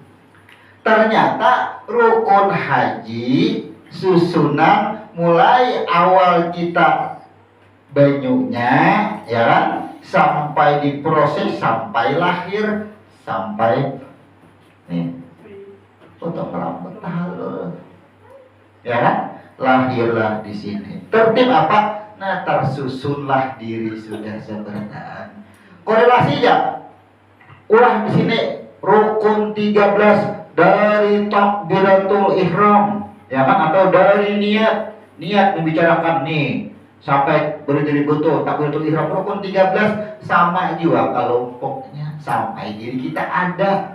Ternyata rukun haji susunan mulai awal kita banyunya, ya kan, sampai diproses, sampai lahir, sampai nih potong rambut halus, ya kan, lahirlah di sini. Tertib apa? Nah, tersusunlah diri sudah sebertaan. Korelasinya ulah di sini rukun 13 dari takbiratul ihram, ya kan, atau dari niat membicarakan nih sampai berdiri betul takbiratul ihram rukun 13 sama juga kelompoknya sampai diri kita ada.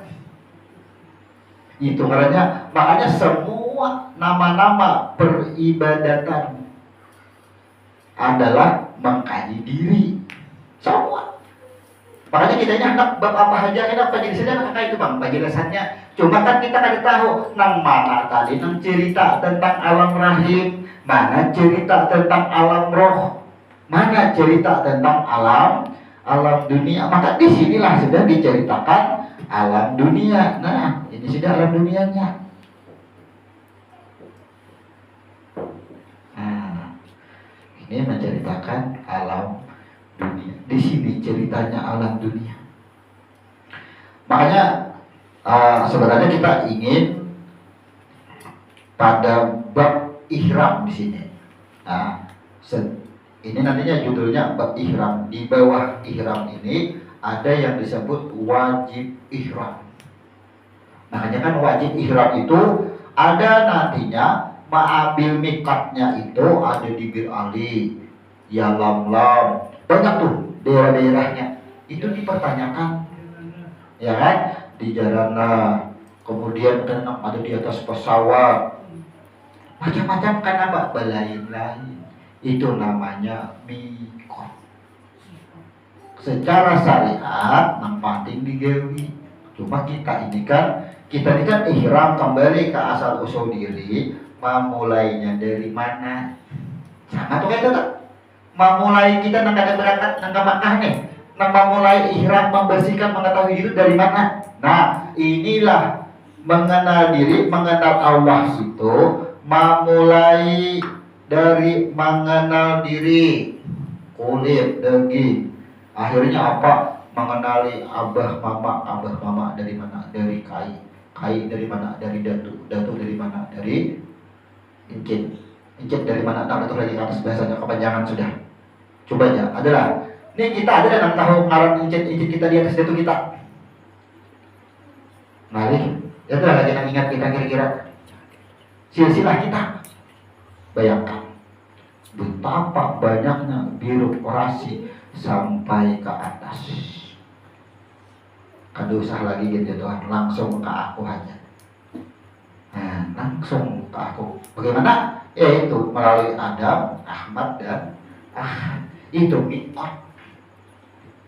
Itu makanya semua nama-nama peribadatan adalah mengkaji diri semua. Makanya kita ini hendak bab apa aja, kita pelajari saja kakak itu bang penjelasannya. Cuma kan kita kan tahu nang mana tadi nang cerita tentang alam rahim, mana cerita tentang alam roh, mana cerita tentang alam dunia. Maka disinilah sudah diceritakan alam dunia. Nah, ini sudah alam dunianya. Nah, ini menceritakan alam dunia. Di sini ceritanya alam dunia. Makanya sebenarnya kita ingin pada bab ihram di sini. Nah, ini nantinya judulnya bab ihram. Di bawah ihram ini ada yang disebut wajib ihram. Makanya kan wajib ihram itu ada nantinya mengambil mikatnya itu ada di Bir Ali, ya Lam, banyak tuh daerah-daerahnya. Itu dipertanyakan, ya kan, di Jarana, kemudian kan ada di atas pesawat, macam-macam kan apa belain-lain. Itu namanya mikot. Secara syariat nang penting digawi Cuma kita ini kan ihram kembali ke asal usul diri, memulainya dari mana? Sama tuh kayak itu. Memulai kita nang kada berangkat nang ke Makkah nih, nang memulai ihram membersihkan mengetahui diri dari mana? Nah, inilah mengenal diri, mengenal Allah itu memulai dari mengenal diri, kulit, daging. Akhirnya apa? Mengenali abah mama dari mana? Dari kai dari mana? Dari datu dari mana? Dari incit dari mana? Tak betul lagi ke atas bahasanya kepanjangan sudah. Coba aja, adalah ini kita ada yang tahu ngaran incit kita di atas datu kita. Ngalih, itu lagi yang ingat kita kira-kira silsilah kita. Bayangkan betapa banyaknya birokrasi sampai ke atas. Kada usah lagi gitu Tuhan, langsung ke aku aja. Nah, langsung ke aku. Bagaimana? Yaitu melalui Adam, Ahmad dan itu mi'at.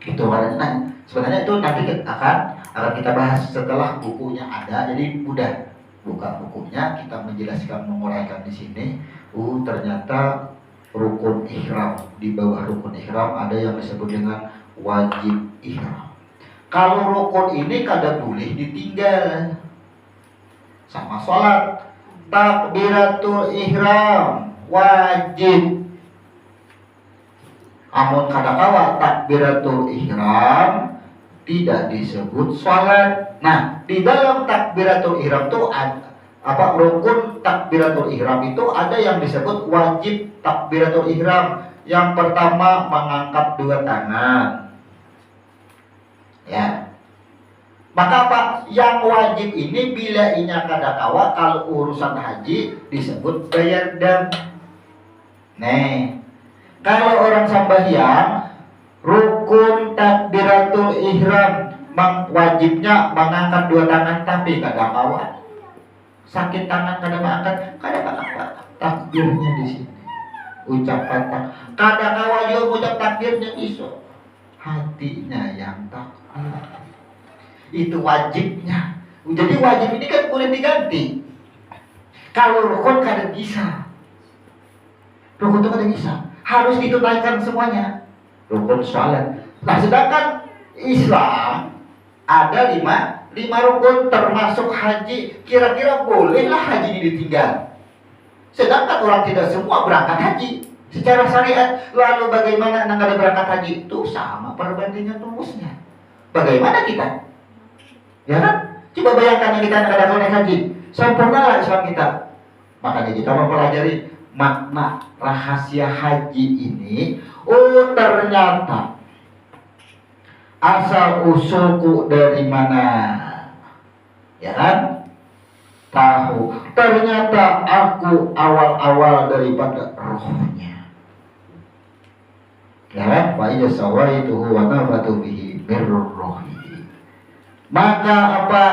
Itu karena sebenarnya itu nanti akan kita bahas setelah bukunya ada. Jadi mudah buka bukunya, kita menjelaskan menguraikan di sini. Ternyata rukun ihram, di bawah rukun ihram ada yang disebut dengan wajib ihram. Kalau rukun ini kada boleh ditinggal. Sama sholat, takbiratul ihram wajib. Amun kada kawa takbiratul ihram tidak disebut sholat. Nah, di dalam takbiratul ihram itu rukun takbiratul ihram itu ada yang disebut wajib takbiratul ihram. Yang pertama mengangkat dua tangan. Ya. Maka apa? Yang wajib ini bila inya kada kawa kalau urusan haji disebut bayar dam. Nih, kalau orang sambahyang rukun takbiratul ihram wajibnya mengangkat dua tangan, tapi kada kawa. Sakit tangan kada mengangkat, kada apa takbirnya di sini. Ucapan kada kawa juga ucap takbirnya iso. Hatinya yang takbir. Itu wajibnya. Jadi wajib ini kan boleh diganti. Kalau rukun kada bisa. Rukun itu kada bisa. Harus ditunaikan semuanya. Rukun sholat. Nah, sedangkan Islam ada lima rukun termasuk haji. Kira-kira bolehlah haji ini ditinggal. Sedangkan orang tidak semua berangkat haji secara syariat. Lalu bagaimana nang ada berangkat haji? Itu sama perbandingan rumusnya. Bagaimana kita? Ya kan? Coba bayangkan yang kita ada naik haji. Sempurnalah Islam kita. Makanya kita mempelajari makna rahasia haji ini. Ternyata asal usulku dari mana? Ya kan? Tahu. Ternyata aku awal-awal daripada rohnya. Ya kan? Fa iza sawaituhu wa nafatu bihi birruhi. Maka apa?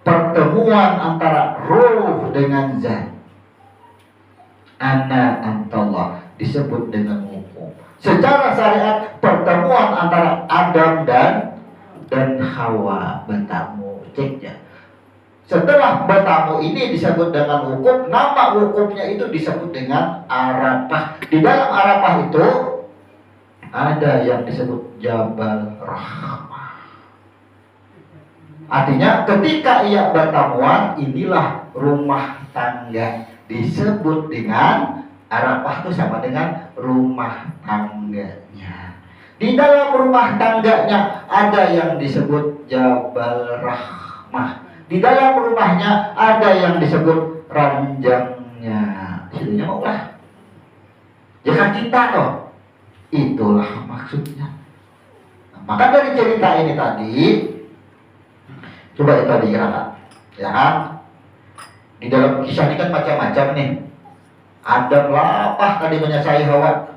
Pertemuan antara ruh dengan zat. Ana antallah disebut dengan hukum. Secara syariat pertemuan antara Adam dan Hawa bertamu. Ceknya. Setelah bertamu ini disebut dengan hukum, nama hukumnya itu disebut dengan Arafah. Di dalam Arafah itu ada yang disebut Jabal Rahmah. Artinya ketika ia bertamuan, inilah rumah tangga. Disebut dengan Arafah itu sama dengan rumah tangganya. Di dalam rumah tangganya ada yang disebut Jabal Rahmah. Di dalam rumahnya ada yang disebut ranjangnya. Istilahnya mau lah. Jangan cinta toh. Itulah maksudnya. Nah, maka dari cerita ini tadi, coba kita dikirakan, ya kan? Di dalam kisah ini kan macam-macam nih. Adam lapah tadi menyesai Hawa.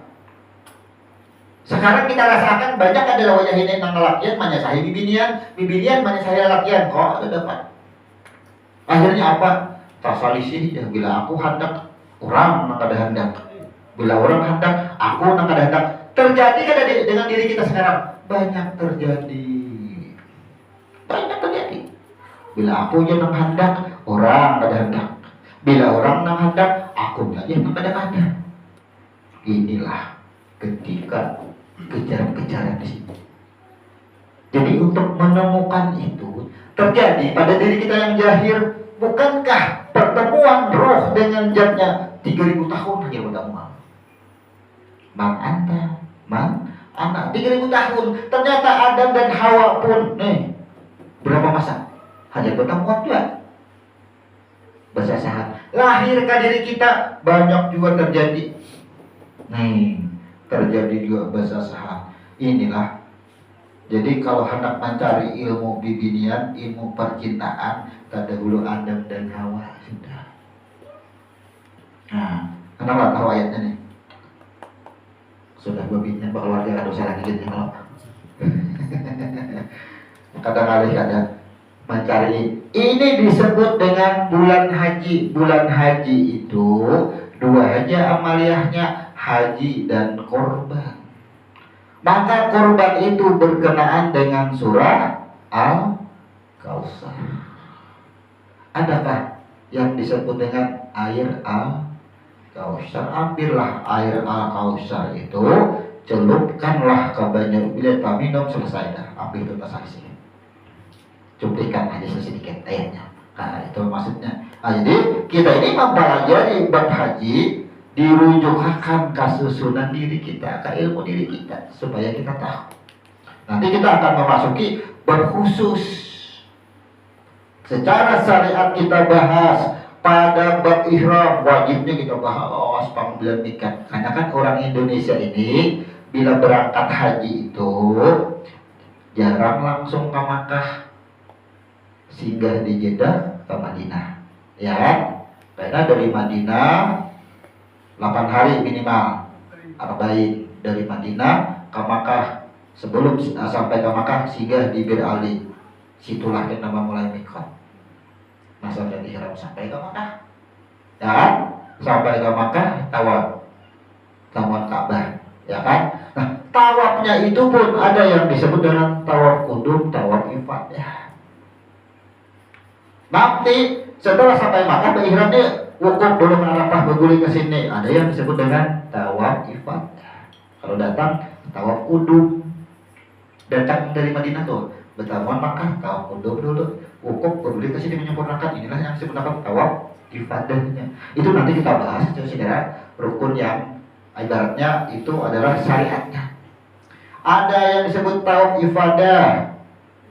Sekarang kita rasakan banyak adalah wajah ini nang lakian menyesai bibinian menyesai lakian. Kok ada dapat? Akhirnya apa? Tasalisih ya, bila aku hendak orang nang kada hendak. Bila orang hendak aku nang kada hendak. Terjadi kan dengan diri kita sekarang? Banyak terjadi. Bila aku aja nang hendak, orang ada hendak. Bila orang nang hendak, aku aja nang ada. Inilah ketika kejaran-kejaran di sini. Jadi untuk menemukan itu terjadi pada diri kita yang jahir. Bukankah pertemuan roh dengan zatnya 3000 tahun hanya pertemuan? Man anta, man anak 3000 tahun. Ternyata Adam dan Hawa pun berapa masa? Hanya pertemuan juga. Bersasahan. Lahir ke diri kita banyak juga terjadi. Terjadi juga bersasahan. Inilah. Jadi kalau hendak mencari ilmu bibinian, ilmu percintaan, terdahulu Adam dan Hawa sudah. Nah, kenapa tahu ayatnya nih? Sudah bibinian keluarga ada dosa lagi gitu kalau. Kadang-kadang ada mencari. Ini disebut dengan bulan haji. Bulan haji itu dua aja amaliyahnya, haji dan korban. Maka korban itu berkenaan dengan surah Al-Kautsar. Adakah yang disebut dengan air Al-Kautsar? Ambillah air Al-Kautsar itu, celupkanlah ke banyak bila minum, selesai dah. Ambil itu saksi. Cuplikan aja sedikit ayatnya. Nah, itu maksudnya. Jadi kita ini mempelajari bab haji, dirujukkan ke susunan diri kita, ke ilmu diri kita, supaya kita tahu. Nanti kita akan memasuki bab khusus. Secara syariat kita bahas pada bab ihram, wajibnya kita bahas panggilan nikah. Karena kan orang Indonesia ini bila berangkat haji itu jarang langsung ke Makkah, singgah di Jeddah ke Madinah, ya kan? Karena dari Madinah 8 hari minimal, Arba'in dari Madinah ke Makkah. Sebelum sampai ke Makkah singgah di Bir Ali, situlah yang nama mulai mikot. Masa dari ihram sampai ke Makkah, ya, sampai ke Makkah tawaf, tawaf Ka'bah, ya kan? Nah, tawafnya itu pun ada yang disebut dengan tawaf kudum, tawaf ifadah. Nanti setelah sampai Makkah beihramnya wukuf belum Arafah berguling ke sini, ada yang disebut dengan tawaf ifadah. Kalau datang tawaf kudum, datang dari Madinah tuh bertamuan Makkah, tawaf kudum dulu, wukuf berguling ke sini menyempurnakan. Inilah yang disebut tawaf ifadahnya. Itu nanti kita bahas itu saudara, rukun yang ibaratnya itu adalah syariatnya. Ada yang disebut tawaf ifadah,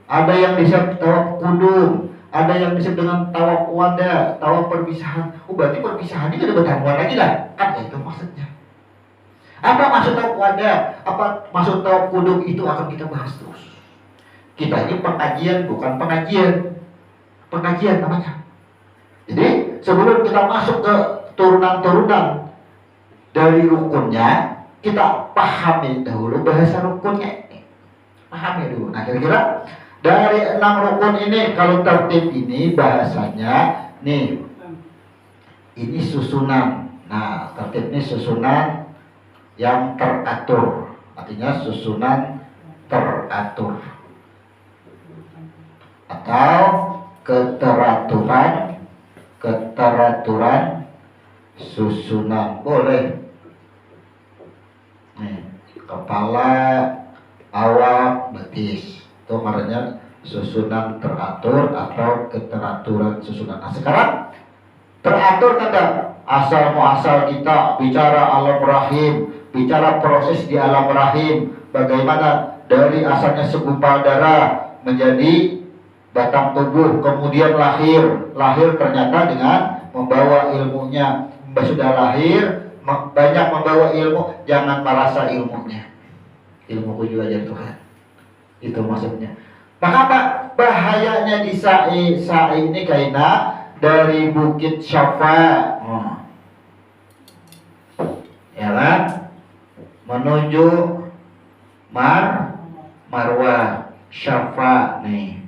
ada yang disebut tawaf kudum, ada yang disebut dengan tawaf wada, tawaf perpisahan. Berarti perpisahan ini ada bertamuan lagi lah. Kan itu maksudnya. Apa maksud tawaf wada? Apa maksud tawaf kudum? Itu akan kita bahas terus. Kita ini pengajian bukan pengajian. Pengajian namanya. Jadi sebelum kita masuk ke turunan-turunan dari rukunnya, kita pahami dahulu bahasa rukunnya ini. Pahami dulu. Nah, kira-kira dari 6 rukun ini, kalau tertib ini bahasanya nih, ini susunan. Nah, tertib ini susunan yang teratur, artinya susunan teratur atau keteraturan susunan. Boleh nih, kepala, awak, betis, itu maknanya susunan teratur atau keteraturan susunan. Nah, sekarang teratur kada asal muasal kita bicara alam rahim, bicara proses di alam rahim, bagaimana dari asalnya segumpal darah menjadi batang tubuh, kemudian lahir ternyata dengan membawa ilmunya. Sudah lahir banyak membawa ilmu, jangan merasa ilmunya, ilmuku juga aja Tuhan. Itu maksudnya. Maka apa bahayanya di sa'i ini karena dari Bukit Syafa, ya kan, menuju Marwah. Syafa nih,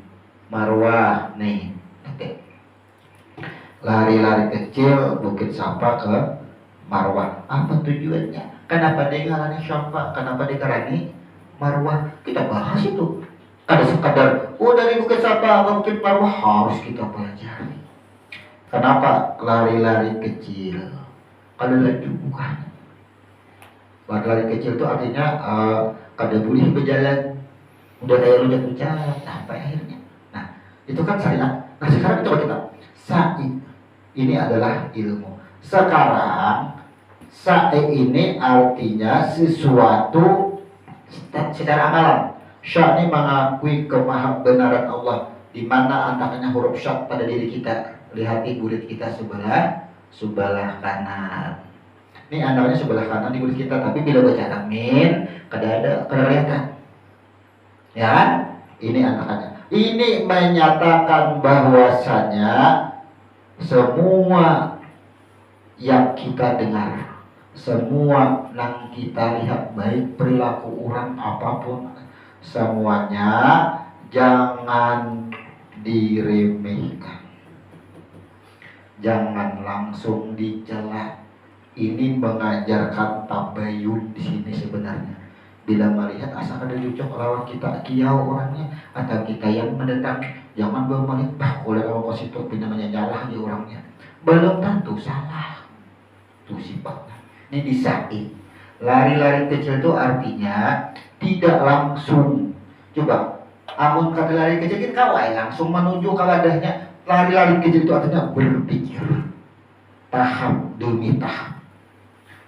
Marwah nih. Lari-lari kecil Bukit Syafa ke Marwah. Apa tujuannya? Kenapa dia ngarani Syafa? Kenapa dia ngarani Marwah? Kita bahas itu. Ada sekadar dari Bukit Sapa ke Bukit Marwah harus kita pelajari. Kenapa lari-lari kecil? Kalau lagi bukan. Lari kecil itu artinya kada boleh berjalan, udah kayak loncat-loncat sampai akhirnya. Nah, itu kan syariat. Nah, sekarang coba kita sa'i ini adalah ilmu. Sekarang sa'i ini artinya sesuatu secara amalan. Sya ini mengakui kemahabenaran Allah, di mana anaknya huruf sya pada diri kita. Lihat di kulit kita sebelah kanan. Ini anaknya sebelah kanan di kulit kita, tapi bila baca amin, kada kelihatan. Ya kan? Ini anak-anak. Ini menyatakan bahwasanya semua yang kita dengar, semua yang kita lihat, baik perilaku orang apapun, semuanya jangan diremehkan, jangan langsung dicela. Ini mengajarkan tabayun di sini sebenarnya. Bila melihat asal ada cocok lawan kita kiau orangnya, atau kita yang mendatang, jangan bermain oleh orang positif punya menyalah di orangnya. Belum tentu salah. Itu sifatnya. Ini disa'i. Lari-lari kecil itu artinya tidak langsung. Coba, amun kata lari kecil kita kawai langsung menuju ke wadahnya. Lari-lari kecil itu artinya berpikir tahap demi tahap,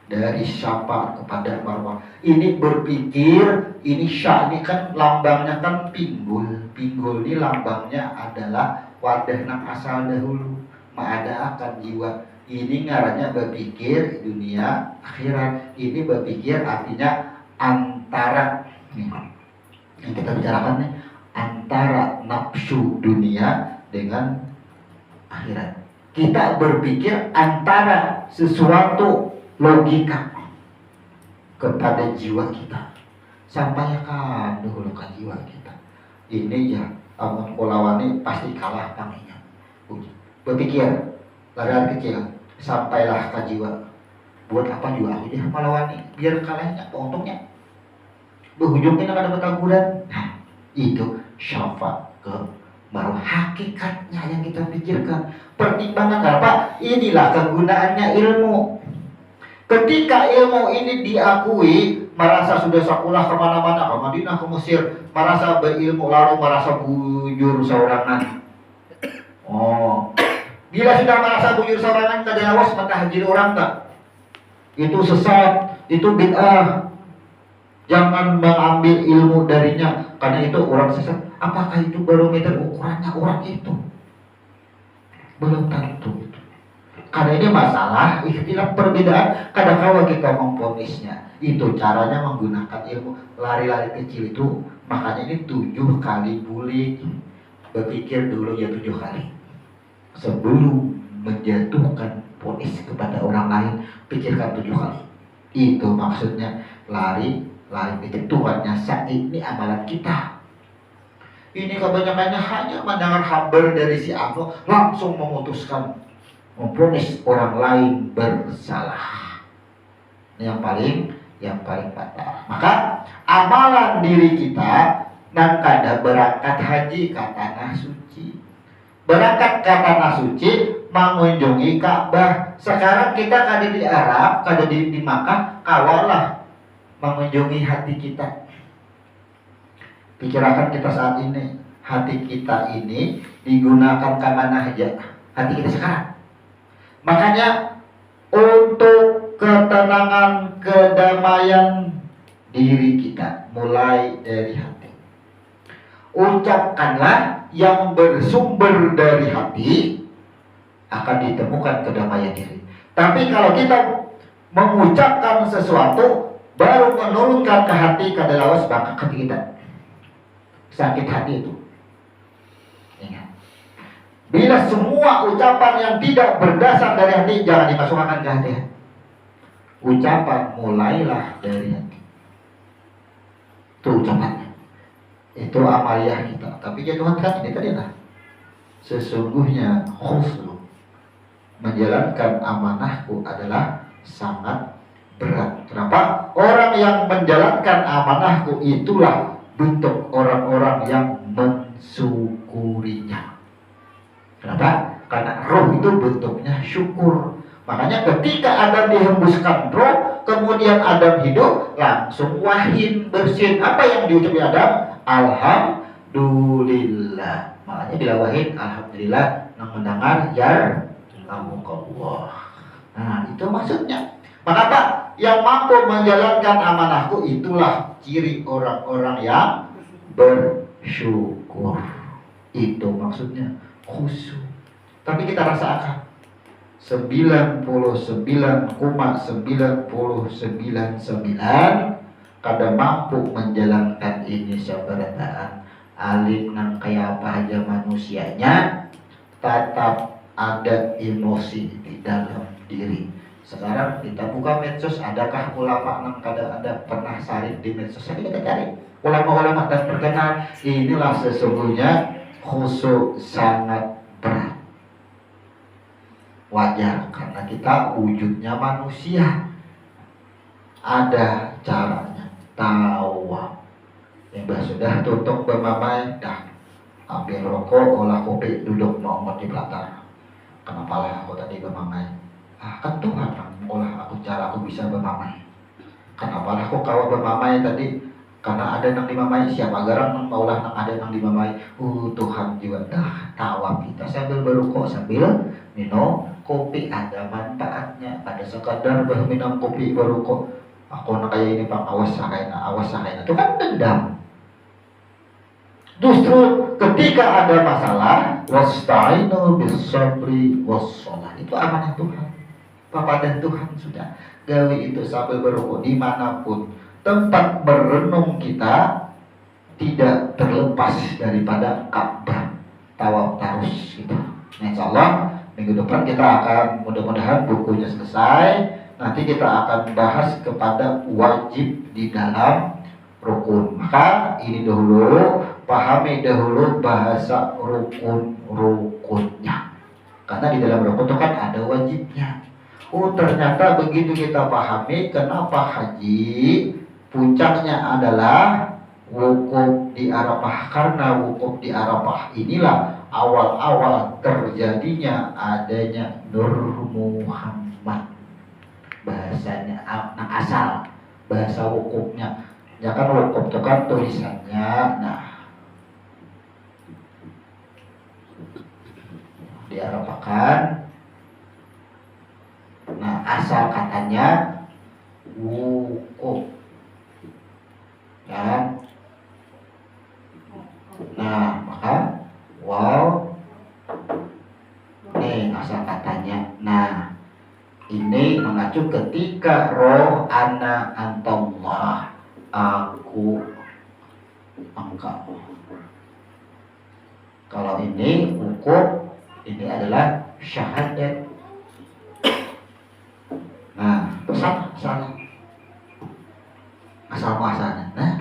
dari Syafa kepada Marwah. Ini berpikir, ini Sya, ini kan lambangnya kan pinggul. Pinggul ini lambangnya adalah wadah nang asal dahulu, ma'ada akan jiwa. Ini ngarannya berpikir dunia akhirat. Ini berpikir artinya antara nih, yang kita bicarakan nih, antara nafsu dunia dengan akhirat. Kita berpikir antara sesuatu logika kepada jiwa kita, sampaikan dulu ke jiwa kita. Ini ya amun kolawani pasti kalah kaminya. Berpikir lari kecil, sampailah ke jiwa. Buat apa juga aku dia melawani, biar kalahnya apa untungnya? Berujungnya ada ketakuran. Nah, itu syafa ke baru hakikatnya yang kita pikirkan. Pertimbangan apa? Inilah kegunaannya ilmu. Ketika ilmu ini diakui, merasa sudah sekolah kemana-mana, ke Madinah, ke Mesir, merasa berilmu, lalu merasa bujur seorangan. Oh, bila sudah merasa bujur seorangan, kada lawas mentahjir orang tak? Itu sesat, itu bid'ah. Jangan mengambil ilmu darinya, karena itu orang sesat. Apakah itu barometer ukurannya orang itu? Belum tentu itu. Karena ini masalah ikhtilaf perbedaan, kadang-kadang kita memponisnya. Itu caranya menggunakan ilmu. Lari-lari kecil itu, makanya ini 7 kali bulik. Berpikir dulu ya 7 kali sebelum menjatuhkan ponis kepada orang lain. Pikirkan 7 kali. Itu maksudnya lari kecil. Tuhannya sa'i, ini amalan kita. Ini kebanyakannya hanya mendengar kabar dari si Allah, langsung memutuskan, memponis orang lain bersalah. Ini yang paling fatal. Maka amalan diri kita dan kada berangkat haji ke tanah suci, berangkat ke tanah suci, mengunjungi Ka'bah. Sekarang kita kada di Arab, kada di Makkah, kawalah mengunjungi hati kita. Pikirkan kita saat ini, hati kita ini digunakan ke mana aja? Hati kita sekarang. Makanya untuk ketenangan, kedamaian diri kita mulai dari hati. Ucapkanlah yang bersumber dari hati, akan ditemukan kedamaian diri. Tapi kalau kita mengucapkan sesuatu baru menurunkan ke hati, kadalawas bakal hati kita sakit hati itu. Ingat, bila semua ucapan yang tidak berdasar dari hati jangan dimasukkan ke hati. Ucapan mulailah dari hati. Itu ucapannya. Itu amaliyah kita. Tapi ya Tuhan kan ini tadi lah. Sesungguhnya khusru, menjalankan amanahku adalah sangat berat. Kenapa? Orang yang menjalankan amanahku itulah bentuk orang-orang yang mensyukurinya. Kenapa? Karena roh itu bentuknya syukur. Makanya ketika Adam dihembuskan roh, kemudian Adam hidup, langsung wahyin, bersin. Apa yang diucapkan Adam? Alhamdulillah. Makanya bila wahyin, alhamdulillah, nang mendengar yarhamukallah. Nah, itu maksudnya. Maka yang mampu menjalankan amanahku itulah ciri orang-orang yang bersyukur. Itu maksudnya khusyuk. Tapi kita rasakan 99,999 kada mampu menjalankan ini seberataan. Alim nang kayak apa aja manusianya, tetap ada emosi di dalam diri. Sekarang kita buka medsos, adakah ulama yang ada pernah salib di medsos? Kita cari ulama-ulama dan terkenal. Inilah sesungguhnya khusyuk sangat berat. Wajar karena kita wujudnya manusia. Ada caranya. Tawab. Yang sudah tutup bermamai, dah ambil rokok, olah kopi, duduk mau di belakang. Kenapa lah aku tadi bermamai? Kan Tuhan yang mengolah aku cara aku bisa bermamai. Kenapa aku kawal bermamai tadi? Karena ada nang dimamai, siapa garang maulah nang ada nang dimamai. Tuhan juga dah tawab kita sambil berukuk sambil minum kopi, ada manfaatnya. Ada sekadar minum kopi berukuk. Aku nak kayak ini Pak, awas sakainya. Itu kan dendam. Justru ketika ada masalah, wasta'inu bis-sabri was-shalah. Itu amanah Tuhan. Papa dan Tuhan sudah gawi itu sambil berukuk dimanapun. Tempat berenung kita tidak terlepas daripada Ka'bah. Tawaf terus gitu. Insya Allah minggu depan kita akan mudah-mudahan bukunya selesai. Nanti kita akan bahas kepada wajib di dalam rukun. Maka ini dahulu, pahami dahulu bahasa rukun-rukunnya. Karena di dalam rukun itu kan ada wajibnya. Ternyata begitu kita pahami kenapa haji puncaknya adalah wukuf di Arafah. Karena wukuf di Arafah inilah awal-awal terjadinya adanya Nur Muhammad. Bahasanya asal bahasa wukufnya. Ya kan wukuf itu kan tulisannya. Di Arafah kan. Asal katanya wukuf. Ya. Maka wow. Nih asal katanya. Ini mengacu ketika roh ana antallah, aku engkau. Kalau ini wukuf, ini adalah syahadat. Asal muasalnya.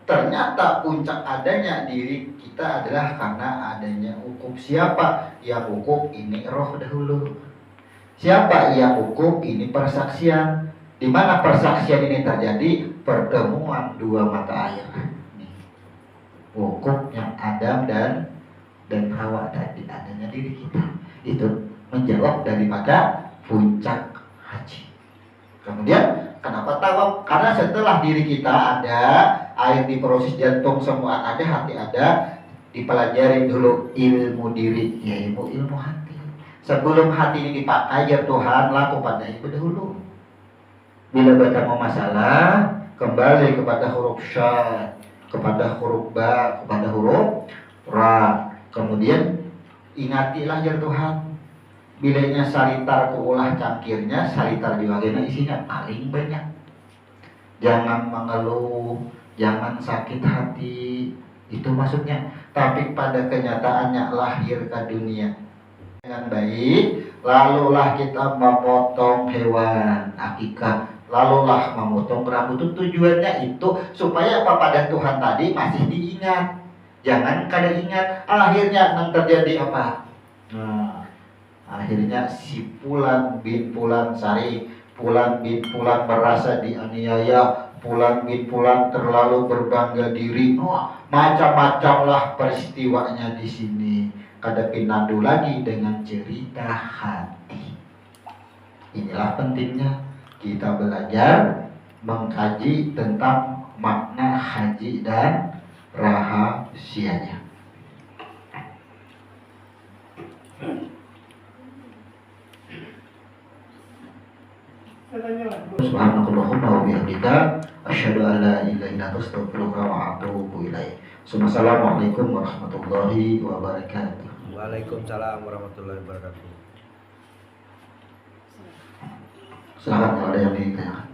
Ternyata puncak adanya diri kita adalah karena adanya wukuf. Siapa yang wukuf? Ini roh dahulu. Siapa yang wukuf? Ini persaksian. Di mana persaksian ini terjadi? Pertemuan dua mata air. Wukuf yang Adam dan Hawa tadi adanya diri kita. Itu menjawab daripada puncak haji. Kemudian kenapa tawaf? Karena setelah diri kita ada, air diproses jantung semua ada, hati ada, dipelajari dulu ilmu diri, yaitu ilmu hati. Sebelum hati ini dipakai ya Tuhan, laku pada itu dahulu. Bila bertemu masalah, kembali kepada huruf sya, kepada huruf ba, kepada huruf ra. Kemudian ingatilah ya Tuhan. Bilanya salitar keulah cangkirnya, salitar di bagian isinya paling banyak. Jangan mengeluh, jangan sakit hati, itu maksudnya. Tapi pada kenyataannya lahir ke dunia dengan baik, lalulah kita memotong hewan akikah, lalulah memotong rambut. Tujuannya itu supaya Bapa dan Tuhan tadi masih diingat. Jangan kada ingat, akhirnya yang terjadi apa? Akhirnya si Fulan bin Fulan Sari, Fulan bin Fulan merasa dianiaya, Fulan bin Fulan terlalu berbangga diri. Macam-macam lah peristiwanya di sini. Kada pinandu lagi dengan cerita hati. Inilah pentingnya kita belajar mengkaji tentang makna haji dan rahasianya. Subhanakallahumma wa bihamdika asyhadu an la ilaha illa anta astaghfiruka wa atubu ilaik. Assalamualaikum warahmatullahi wabarakatuh. Waalaikumsalam warahmatullahi wabarakatuh. Silakan kalau ada yang ditanyakan.